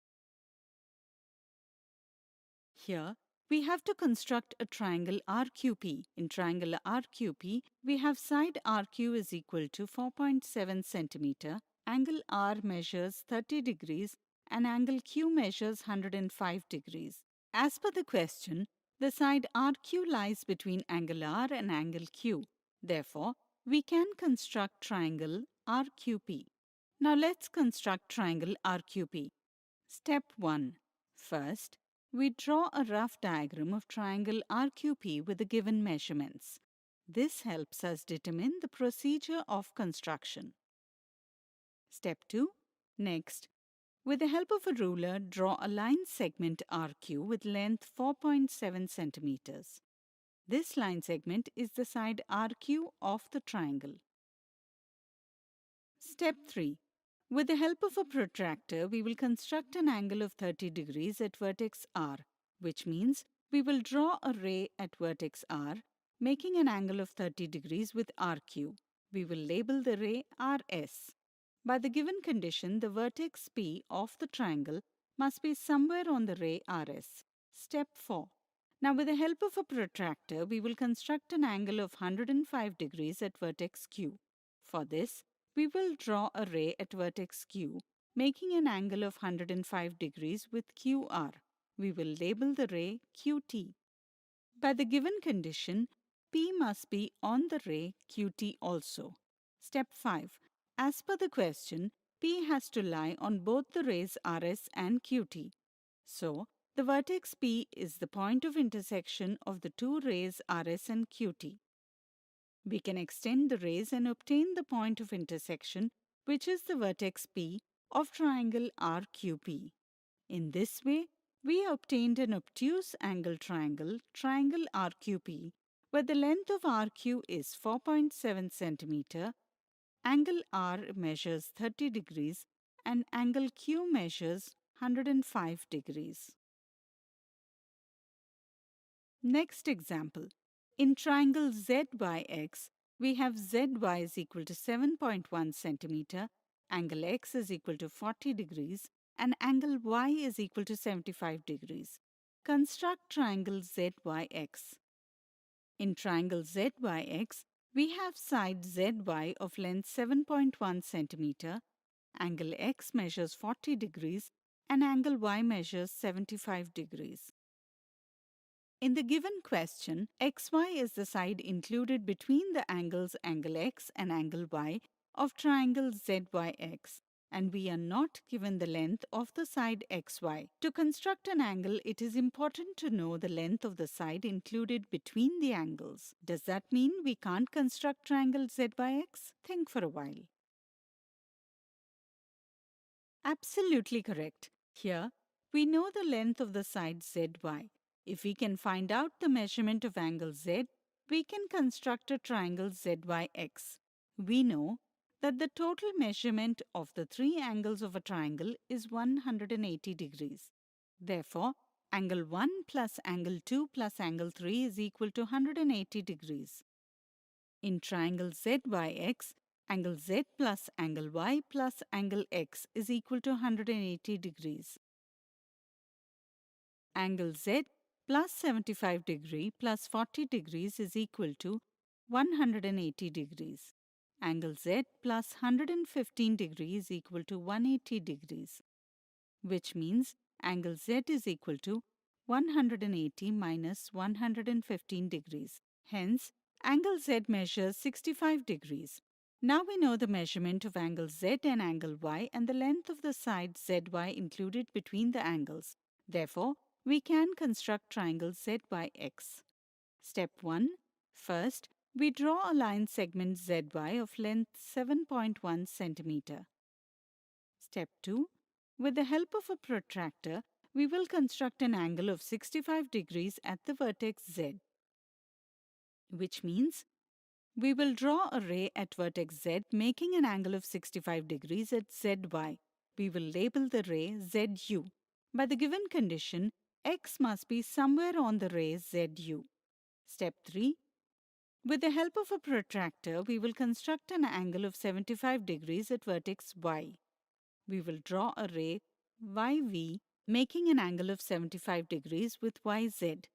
Here, we have to construct a triangle RQP. In triangle RQP, we have side RQ is equal to 4.7 centimeter, angle R measures 30 degrees, and angle Q measures 105 degrees. As per the question, the side RQ lies between angle R and angle Q. Therefore, we can construct triangle RQP. Now let's construct triangle RQP. Step 1. First, we draw a rough diagram of triangle RQP with the given measurements. This helps us determine the procedure of construction. Step 2. Next, with the help of a ruler, draw a line segment RQ with length 4.7 centimeters. This line segment is the side RQ of the triangle. Step 3. With the help of a protractor, we will construct an angle of 30 degrees at vertex R, which means we will draw a ray at vertex R, making an angle of 30 degrees with RQ. We will label the ray RS. By the given condition, the vertex P of the triangle must be somewhere on the ray RS. Step 4. Now, with the help of a protractor, we will construct an angle of 105 degrees at vertex Q. For this, we will draw a ray at vertex Q, making an angle of 105 degrees with QR. We will label the ray QT. By the given condition, P must be on the ray QT also. Step 5. As per the question, P has to lie on both the rays RS and QT. So, the vertex P is the point of intersection of the two rays RS and QT. We can extend the rays and obtain the point of intersection, which is the vertex P of triangle RQP. In this way, we obtained an obtuse angle triangle, triangle RQP, where the length of RQ is 4.7 centimeter, angle R measures 30 degrees, and angle Q measures 105 degrees. Next example. In triangle ZYX, we have ZY is equal to 7.1 centimeter, angle X is equal to 40 degrees, and angle Y is equal to 75 degrees. Construct triangle ZYX. In triangle ZYX, we have side ZY of length 7.1 centimeter, angle X measures 40 degrees, and angle Y measures 75 degrees. In the given question, XY is the side included between the angles angle X and angle Y of triangle ZYX, and we are not given the length of the side XY. To construct an angle, it is important to know the length of the side included between the angles. Does that mean we can't construct triangle ZYX? Think for a while. Absolutely correct. Here, we know the length of the side ZY. If we can find out the measurement of angle Z, we can construct a triangle ZYX. We know that the total measurement of the three angles of a triangle is 180 degrees. Therefore, angle 1 plus angle 2 plus angle 3 is equal to 180 degrees. In triangle ZYX, angle Z plus angle Y plus angle X is equal to 180 degrees. Angle Z plus 75 degree plus 40 degrees is equal to 180 degrees. Angle Z plus 115 degrees is equal to 180 degrees, which means angle Z is equal to 180 minus 115 degrees. Hence, angle Z measures 65 degrees. Now we know the measurement of angle Z and angle Y and the length of the side ZY included between the angles. Therefore, we can construct triangle ZYX. Step 1. First, we draw a line segment ZY of length 7.1 centimeter. Step 2. With the help of a protractor, we will construct an angle of 65 degrees at the vertex Z, which means we will draw a ray at vertex Z making an angle of 65 degrees at ZY. We will label the ray ZU. By the given condition, X must be somewhere on the ray ZU. Step 3. With the help of a protractor, we will construct an angle of 75 degrees at vertex Y. We will draw a ray YV making an angle of 75 degrees with YZ.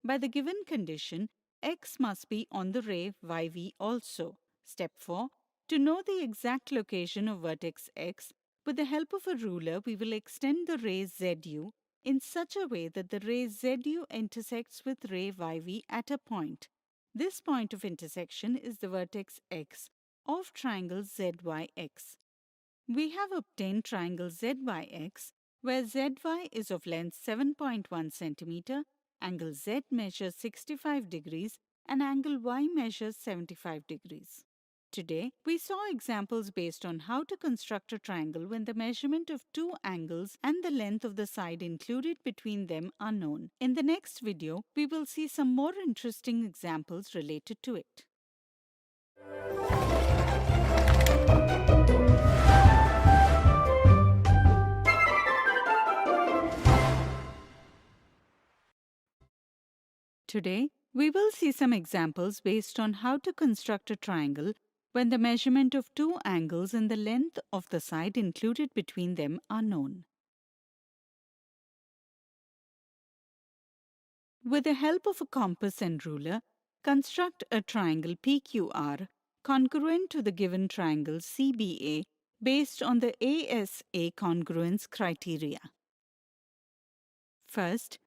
By the given condition, X must be on the ray YV also. Step 4. To know the exact location of vertex X, with the help of a ruler, we will extend the ray ZU in such a way that the ray ZU intersects with ray YV at a point. This point of intersection is the vertex X of triangle ZYX. We have obtained triangle ZYX, where ZY is of length 7.1 cm, angle Z measures 65 degrees, and angle Y measures 75 degrees. Today, we saw examples based on how to construct a triangle when the measurement of two angles and the length of the side included between them are known. In the next video, we will see some more interesting examples related to it. Today, we will see some examples based on how to construct a triangle when the measurement of two angles and the length of the side included between them are known. With the help of a compass and ruler, construct a triangle PQR congruent to the given triangle CBA based on the ASA congruence criteria. First,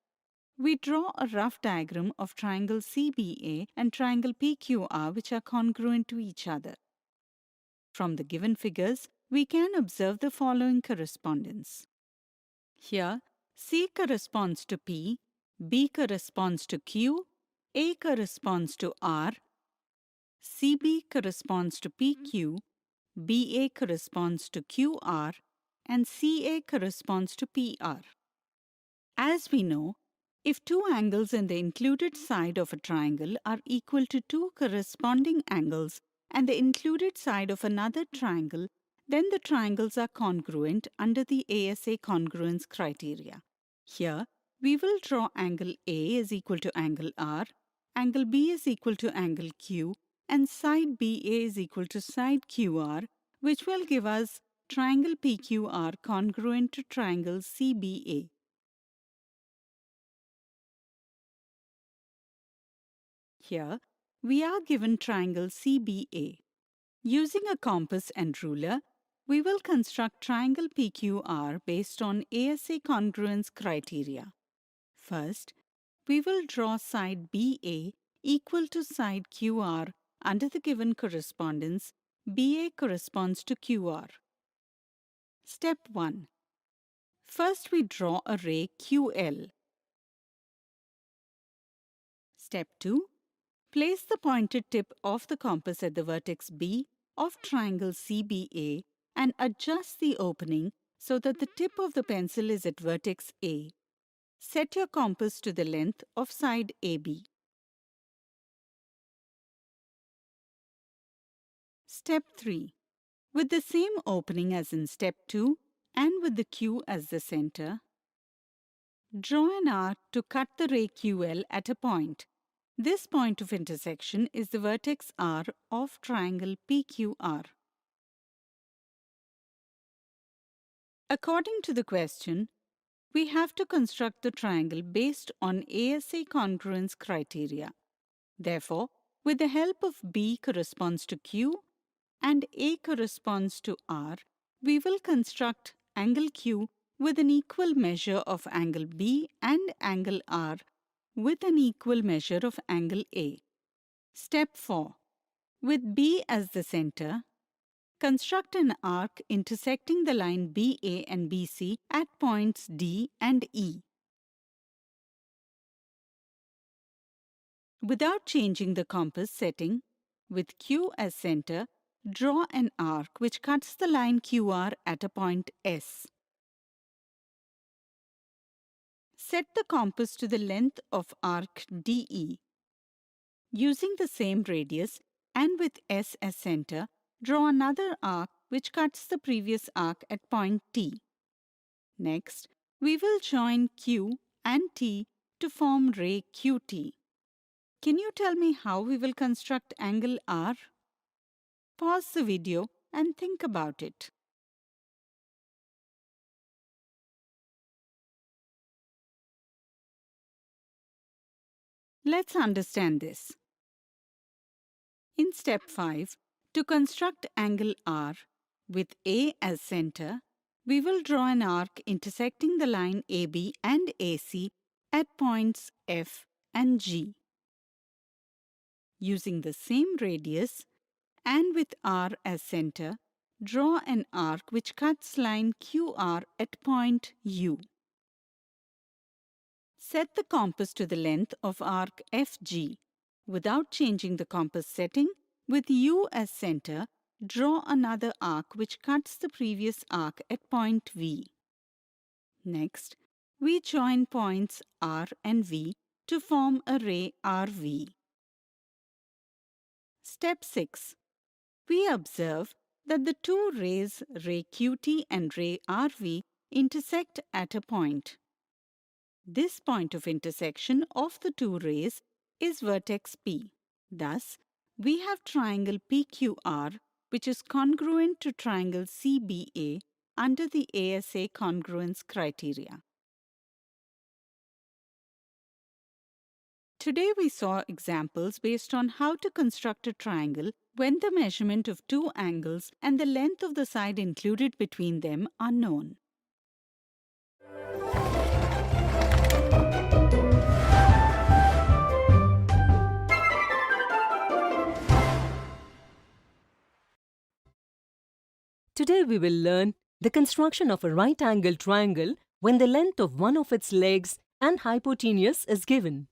we draw a rough diagram of triangle CBA and triangle PQR which are congruent to each other. From the given figures, we can observe the following correspondence. Here, C corresponds to P, B corresponds to Q, A corresponds to R, CB corresponds to PQ, BA corresponds to QR, and CA corresponds to PR. As we know, if two angles in the included side of a triangle are equal to two corresponding angles and the included side of another triangle, then the triangles are congruent under the ASA congruence criteria. Here, we will draw angle A is equal to angle R, angle B is equal to angle Q, and side BA is equal to side QR, which will give us triangle PQR congruent to triangle CBA. Here, we are given triangle CBA. Using a compass and ruler, we will construct triangle PQR based on ASA congruence criteria. First, we will draw side BA equal to side QR under the given correspondence. BA corresponds to QR. Step 1. First, we draw a ray QL. Step 2. Place the pointed tip of the compass at the vertex B of triangle CBA and adjust the opening so that the tip of the pencil is at vertex A. Set your compass to the length of side AB. Step 3. With the same opening as in step 2 and with the Q as the center, draw an arc to cut the ray QL at a point. This point of intersection is the vertex R of triangle PQR. According to the question, we have to construct the triangle based on ASA congruence criteria. Therefore, with the help of B corresponds to Q and A corresponds to R, we will construct angle Q with an equal measure of angle B and angle R with an equal measure of angle A. Step 4. With B as the center, construct an arc intersecting the line BA and BC at points D and E. Without changing the compass setting, with Q as center, draw an arc which cuts the line QR at a point S. Set the compass to the length of arc DE. Using the same radius and with S as center, draw another arc which cuts the previous arc at point T. Next, we will join Q and T to form ray QT. Can you tell me how we will construct angle R? Pause the video and think about it. Let's understand this. In step 5, to construct angle R with A as center, we will draw an arc intersecting the line AB and AC at points F and G. Using the same radius and with R as center, draw an arc which cuts line QR at point U. Set the compass to the length of arc FG. Without changing the compass setting, with U as center, draw another arc which cuts the previous arc at point V. Next, we join points R and V to form a ray RV. Step 6. We observe that the two rays, ray QT and ray RV, intersect at a point. This point of intersection of the two rays is vertex P. Thus, we have triangle PQR, which is congruent to triangle CBA under the ASA congruence criteria. Today we saw examples based on how to construct a triangle when the measurement of two angles and the length of the side included between them are known. Today we will learn the construction of a right-angled triangle when the length of one of its legs and hypotenuse is given.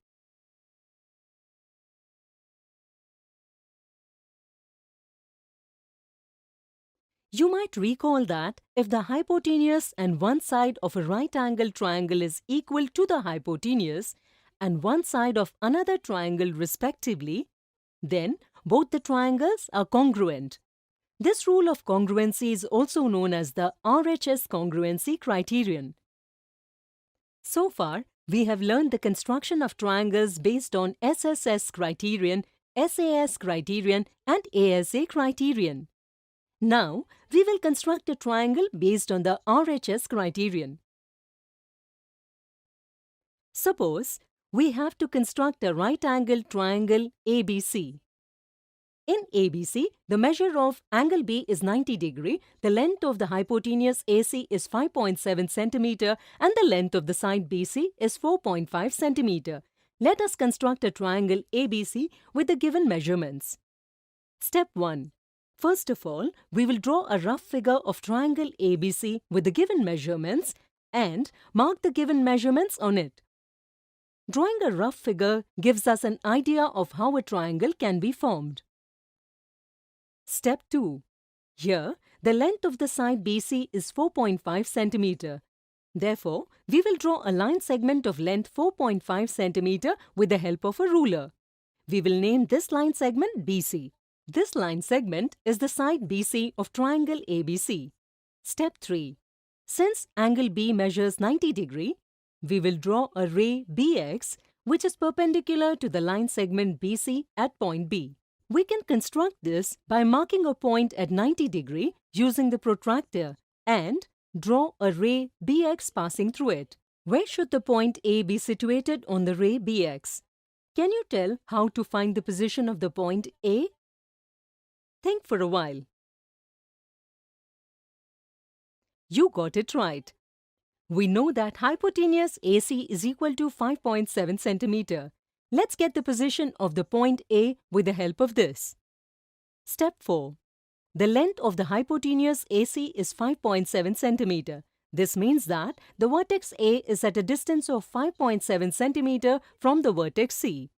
You might recall that if the hypotenuse and one side of a right-angled triangle is equal to the hypotenuse and one side of another triangle respectively, then both the triangles are congruent. This rule of congruency is also known as the RHS congruency criterion. So far, we have learned the construction of triangles based on SSS criterion, SAS criterion, and ASA criterion. Now, we will construct a triangle based on the RHS criterion. Suppose we have to construct a right-angled triangle ABC. In ABC, the measure of angle B is 90 degree, the length of the hypotenuse AC is 5.7 cm and the length of the side BC is 4.5 cm. Let us construct a triangle ABC with the given measurements. Step 1. First of all, we will draw a rough figure of triangle ABC with the given measurements and mark the given measurements on it. Drawing a rough figure gives us an idea of how a triangle can be formed. Step 2. Here, the length of the side BC is 4.5 cm. Therefore, we will draw a line segment of length 4.5 cm with the help of a ruler. We will name this line segment BC. This line segment is the side BC of triangle ABC. Step 3. Since angle B measures 90 degree, we will draw a ray BX which is perpendicular to the line segment BC at point B. We can construct this by marking a point at 90 degree using the protractor and draw a ray BX passing through it. Where should the point A be situated on the ray BX? Can you tell how to find the position of the point A? Think for a while. You got it right. We know that hypotenuse AC is equal to 5.7 centimeter. Let's get the position of the point A with the help of this. Step 4. The length of the hypotenuse AC is 5.7 centimeter. This means that the vertex A is at a distance of 5.7 centimeter from the vertex C.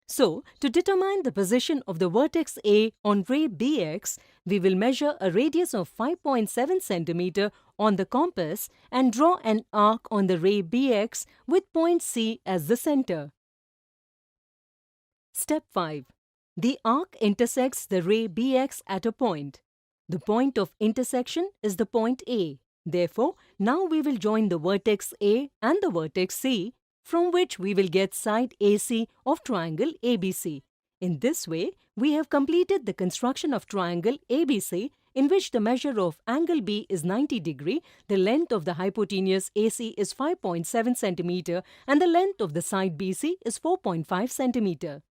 So, to determine the position of the vertex A on ray BX, we will measure a radius of 5.7 centimeter on the compass and draw an arc on the ray BX with point C as the center. Step 5. The arc intersects the ray BX at a point. The point of intersection is the point A. Therefore, now we will join the vertex A and the vertex C, from which we will get side AC of triangle ABC. In this way, we have completed the construction of triangle ABC, in which the measure of angle B is 90 degree, the length of the hypotenuse AC is 5.7 centimeter, and the length of the side BC is 4.5 centimeter.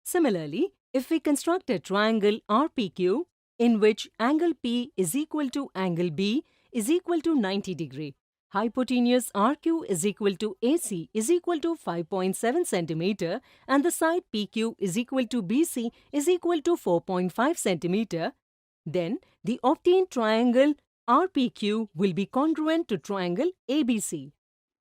Similarly, if we construct a triangle RPQ, in which angle P is equal to angle B is equal to 90 degree, hypotenuse RQ is equal to AC is equal to 5.7 centimeter, and the side PQ is equal to BC is equal to 4.5 centimeter, then the obtained triangle RPQ will be congruent to triangle ABC.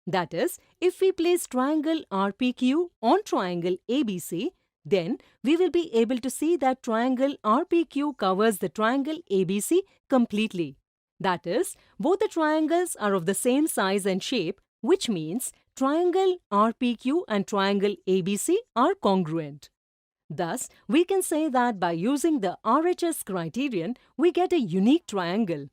That is, if we place triangle RPQ on triangle ABC, then we will be able to see that triangle RPQ covers the triangle ABC completely. That is, both the triangles are of the same size and shape, which means triangle RPQ and triangle ABC are congruent. Thus, we can say that by using the RHS criterion, we get a unique triangle.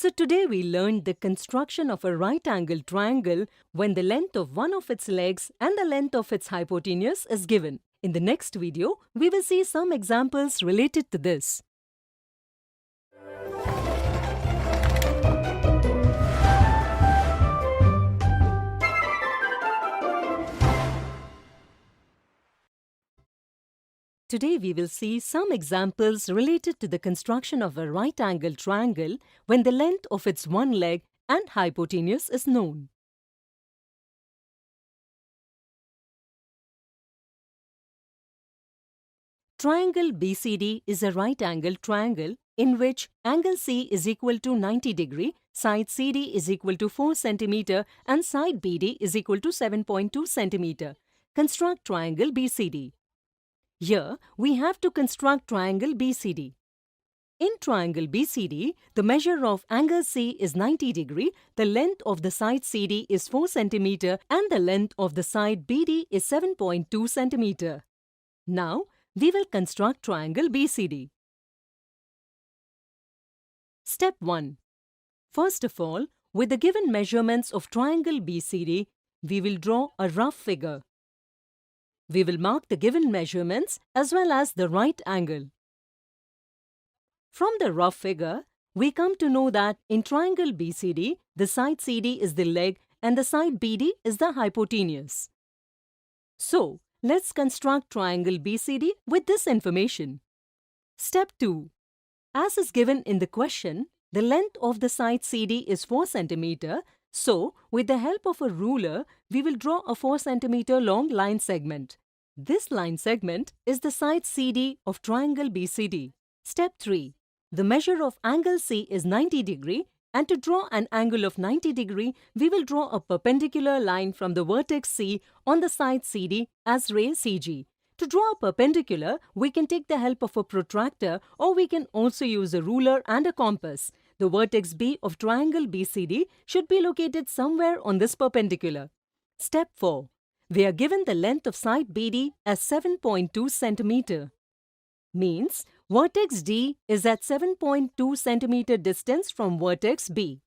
So today we learned the construction of a right-angled triangle when the length of one of its legs and the length of its hypotenuse is given. In the next video, we will see some examples related to this. Today we will see some examples related to the construction of a right-angled triangle when the length of its one leg and hypotenuse is known. Triangle BCD is a right-angled triangle in which angle C is equal to 90 degree, side CD is equal to 4 cm and side BD is equal to 7.2 cm. Construct triangle BCD. Here, we have to construct triangle BCD. In triangle BCD, the measure of angle C is 90 degree, the length of the side CD is 4 cm and the length of the side BD is 7.2 cm. Now, we will construct triangle BCD. Step 1. First of all, with the given measurements of triangle BCD, we will draw a rough figure. We will mark the given measurements as well as the right angle. From the rough figure, we come to know that in triangle BCD, the side CD is the leg and the side BD is the hypotenuse. So, let's construct triangle BCD with this information. Step 2. As is given in the question, the length of the side CD is 4 cm. So, with the help of a ruler, we will draw a 4 cm long line segment. This line segment is the side CD of triangle BCD. Step 3. The measure of angle C is 90 degree, and to draw an angle of 90 degree, we will draw a perpendicular line from the vertex C on the side CD as ray CG. To draw a perpendicular, we can take the help of a protractor, or we can also use a ruler and a compass. The vertex B of triangle BCD should be located somewhere on this perpendicular. Step 4. We are given the length of side BD as 7.2 cm. Means vertex D is at 7.2 cm distance from vertex B.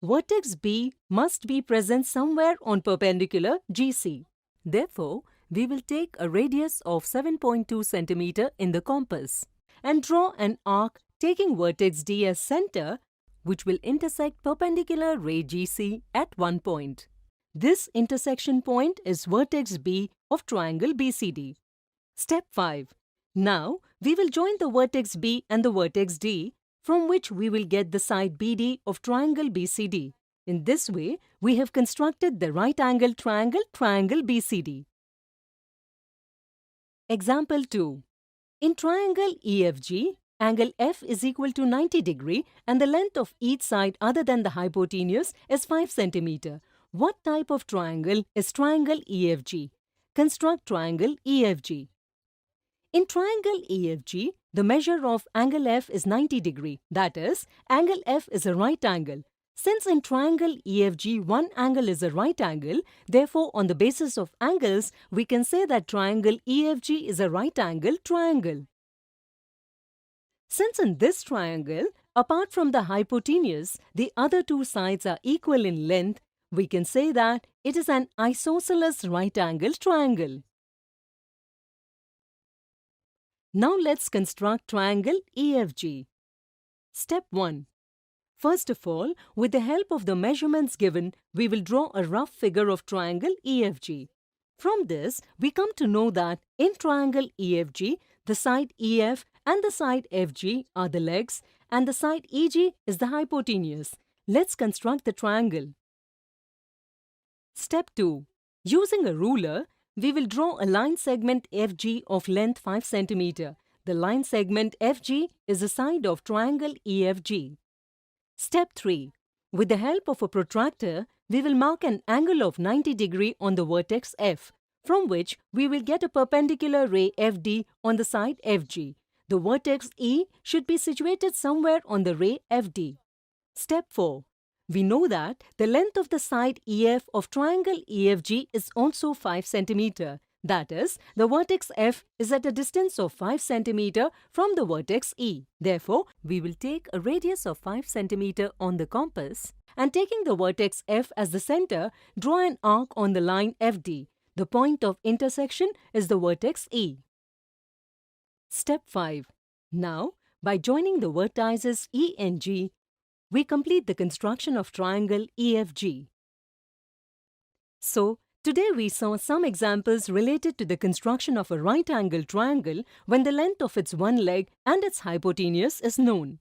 Vertex B must be present somewhere on perpendicular GC. Therefore, we will take a radius of 7.2 cm in the compass and draw an arc taking vertex D as center, which will intersect perpendicular ray GC at one point. This intersection point is vertex B of triangle BCD. Step 5. Now, we will join the vertex B and the vertex D, from which we will get the side BD of triangle BCD. In this way, we have constructed the right-angled triangle, triangle BCD. Example 2. In triangle EFG, angle F is equal to 90 degree and the length of each side other than the hypotenuse is 5 cm. What type of triangle is triangle EFG? Construct triangle EFG. In triangle EFG, the measure of angle F is 90 degree. That is, angle F is a right angle. Since in triangle EFG one angle is a right angle, therefore on the basis of angles, we can say that triangle EFG is a right angle triangle. Since in this triangle, apart from the hypotenuse, the other two sides are equal in length, we can say that it is an isosceles right angle triangle. Now let's construct triangle EFG. Step 1. First of all, with the help of the measurements given, we will draw a rough figure of triangle EFG. From this, we come to know that in triangle EFG, the side EF and the side FG are the legs and the side EG is the hypotenuse. Let's construct the triangle. Step 2. Using a ruler, we will draw a line segment FG of length 5 cm. The line segment FG is the side of triangle EFG. Step 3. With the help of a protractor, we will mark an angle of 90 degree on the vertex F, from which we will get a perpendicular ray FD on the side FG. The vertex E should be situated somewhere on the ray FD. Step 4. We know that the length of the side EF of triangle EFG is also 5 cm. That is, the vertex F is at a distance of 5 cm from the vertex E. Therefore, we will take a radius of 5 cm on the compass and taking the vertex F as the center, draw an arc on the line FD. The point of intersection is the vertex E. Step 5. Now, by joining the vertices E and G, we complete the construction of triangle EFG. So, today we saw some examples related to the construction of a right-angle triangle when the length of its one leg and its hypotenuse is known.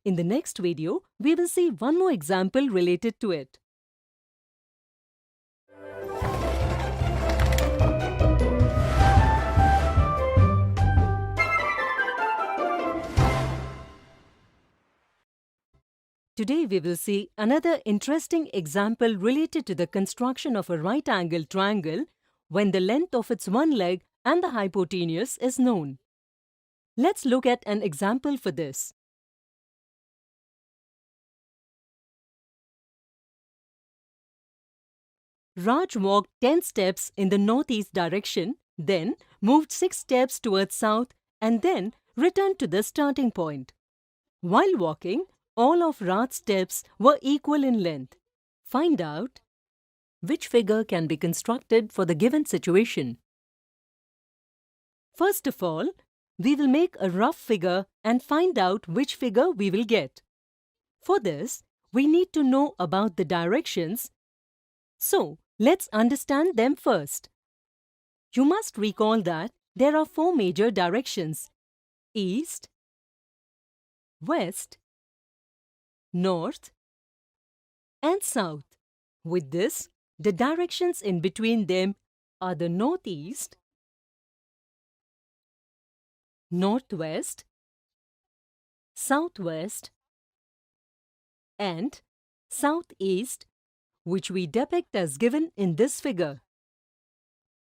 In the next video, we will see one more example related to it. Today we will see another interesting example related to the construction of a right-angled triangle when the length of its one leg and the hypotenuse is known. Let's look at an example for this. Raj walked 10 steps in the northeast direction, then moved 6 steps towards south and then returned to the starting point. While walking, all of Raj's steps were equal in length. Find out which figure can be constructed for the given situation. First of all, we will make a rough figure and find out which figure we will get. For this, we need to know about the directions. So, let's understand them first. You must recall that there are 4 major directions: east, west, north, and south. With this, the directions in between them are the northeast, northwest, southwest, and southeast, which we depict as given in this figure.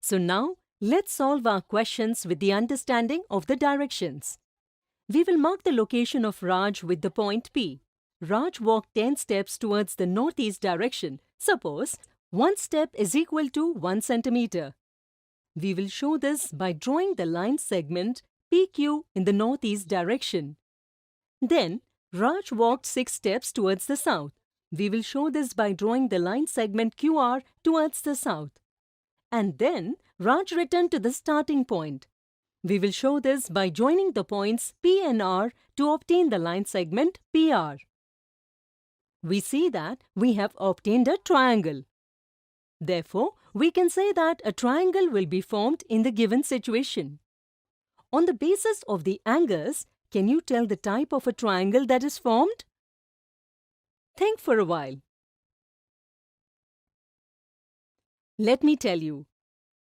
So now, let's solve our questions with the understanding of the directions. We will mark the location of Raj with the point P. Raj walked 10 steps towards the northeast direction. Suppose 1 step is equal to 1 centimeter. We will show this by drawing the line segment PQ in the northeast direction. Then, Raj walked 6 steps towards the south. We will show this by drawing the line segment QR towards the south. And then, Raj returned to the starting point. We will show this by joining the points P and R to obtain the line segment PR. We see that we have obtained a triangle. Therefore, we can say that a triangle will be formed in the given situation. On the basis of the angles, can you tell the type of a triangle that is formed? Think for a while. Let me tell you.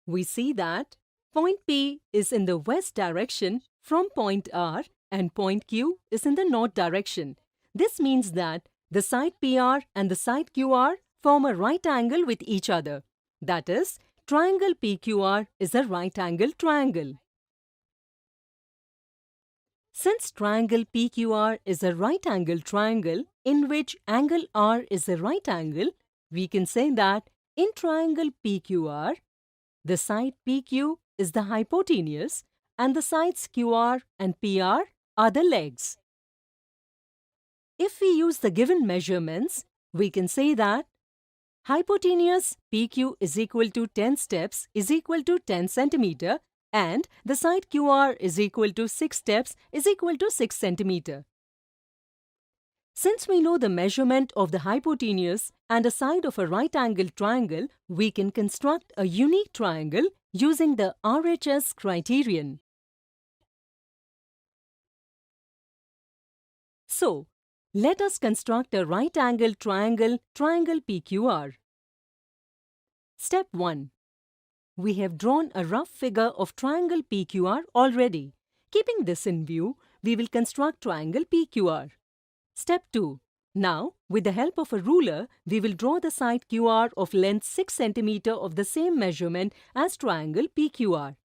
We see that point P is in the west direction from point R and point Q is in the north direction. This means that the side PR and the side QR form a right angle with each other. That is, triangle PQR is a right angle triangle. Since triangle PQR is a right angle triangle in which angle R is a right angle, we can say that in triangle PQR, the side PQ is the hypotenuse and the sides QR and PR are the legs. If we use the given measurements, we can say that hypotenuse PQ is equal to 10 steps is equal to 10 centimeter and the side QR is equal to 6 steps is equal to 6 centimeter. Since we know the measurement of the hypotenuse and a side of a right angle triangle, we can construct a unique triangle using the RHS criterion. So, let us construct a right angle triangle, triangle PQR. Step 1. We have drawn a rough figure of triangle PQR already. Keeping this in view, we will construct triangle PQR. Step 2. Now, with the help of a ruler, we will draw the side QR of length 6 cm of the same measurement as triangle PQR.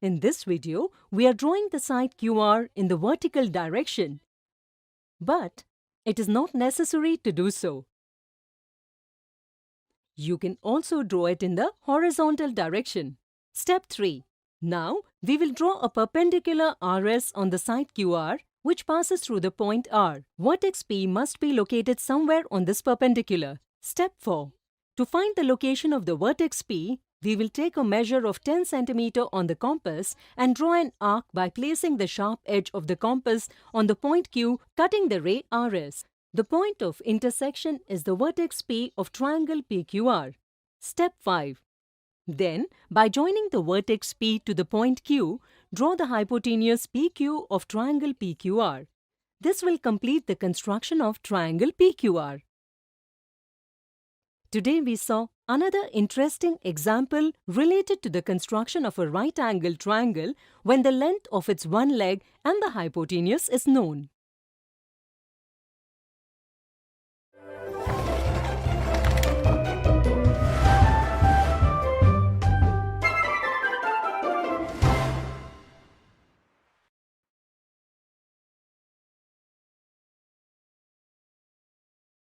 In this video, we are drawing the side QR in the vertical direction. But it is not necessary to do so. You can also draw it in the horizontal direction. Step 3. Now, we will draw a perpendicular RS on the side QR which passes through the point R. Vertex P must be located somewhere on this perpendicular. Step 4. To find the location of the vertex P, we will take a measure of 10 cm on the compass and draw an arc by placing the sharp edge of the compass on the point Q, cutting the ray RS. The point of intersection is the vertex P of triangle PQR. Step 5. Then, by joining the vertex P to the point Q, draw the hypotenuse PQ of triangle PQR. This will complete the construction of triangle PQR. Today we saw another interesting example related to the construction of a right angle triangle when the length of its one leg and the hypotenuse is known.